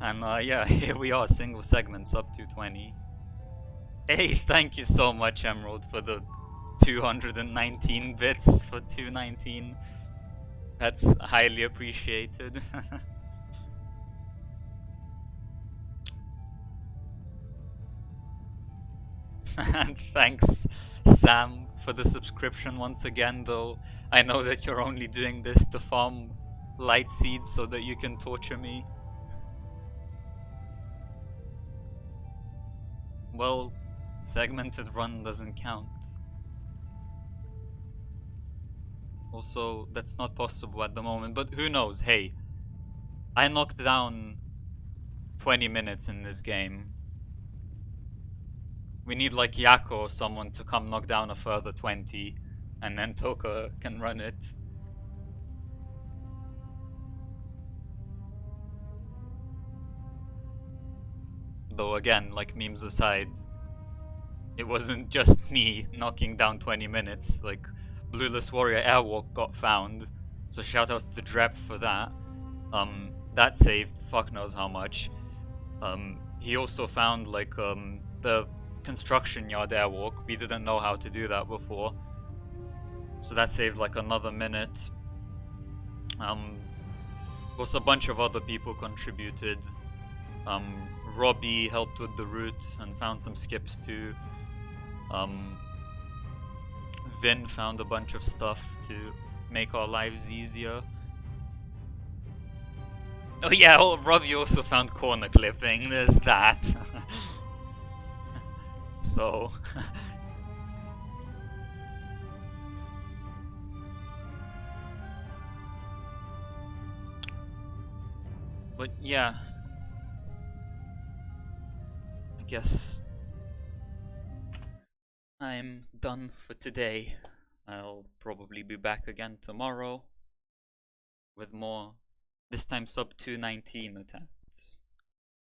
And yeah, here we are, single segment sub 220. Hey, thank you so much, Emerald, for the 219 bits for 219. That's highly appreciated. And thanks, Sam, for the subscription once again, though I know that you're only doing this to farm light seeds so that you can torture me. Well, segmented run doesn't count. Also, that's not possible at the moment, but who knows? Hey, I knocked down 20 minutes in this game. We need like Yako or someone to come knock down a further 20, and then Toka can run it. Though again, like memes aside, it wasn't just me knocking down 20 minutes, like Blueless Warrior Airwalk got found, so shoutouts to Drep for that. That saved fuck knows how much. he also found like the construction yard airwalk. We didn't know how to do that before, so that saved like another minute. Of course, a bunch of other people contributed. Robbie helped with the route and found some skips too. Vin found a bunch of stuff to make our lives easier. Oh yeah, Robbie also found corner clipping, there's that. So... But yeah, I guess I'm done for today. I'll probably be back again tomorrow with more, this time sub 219 attempts.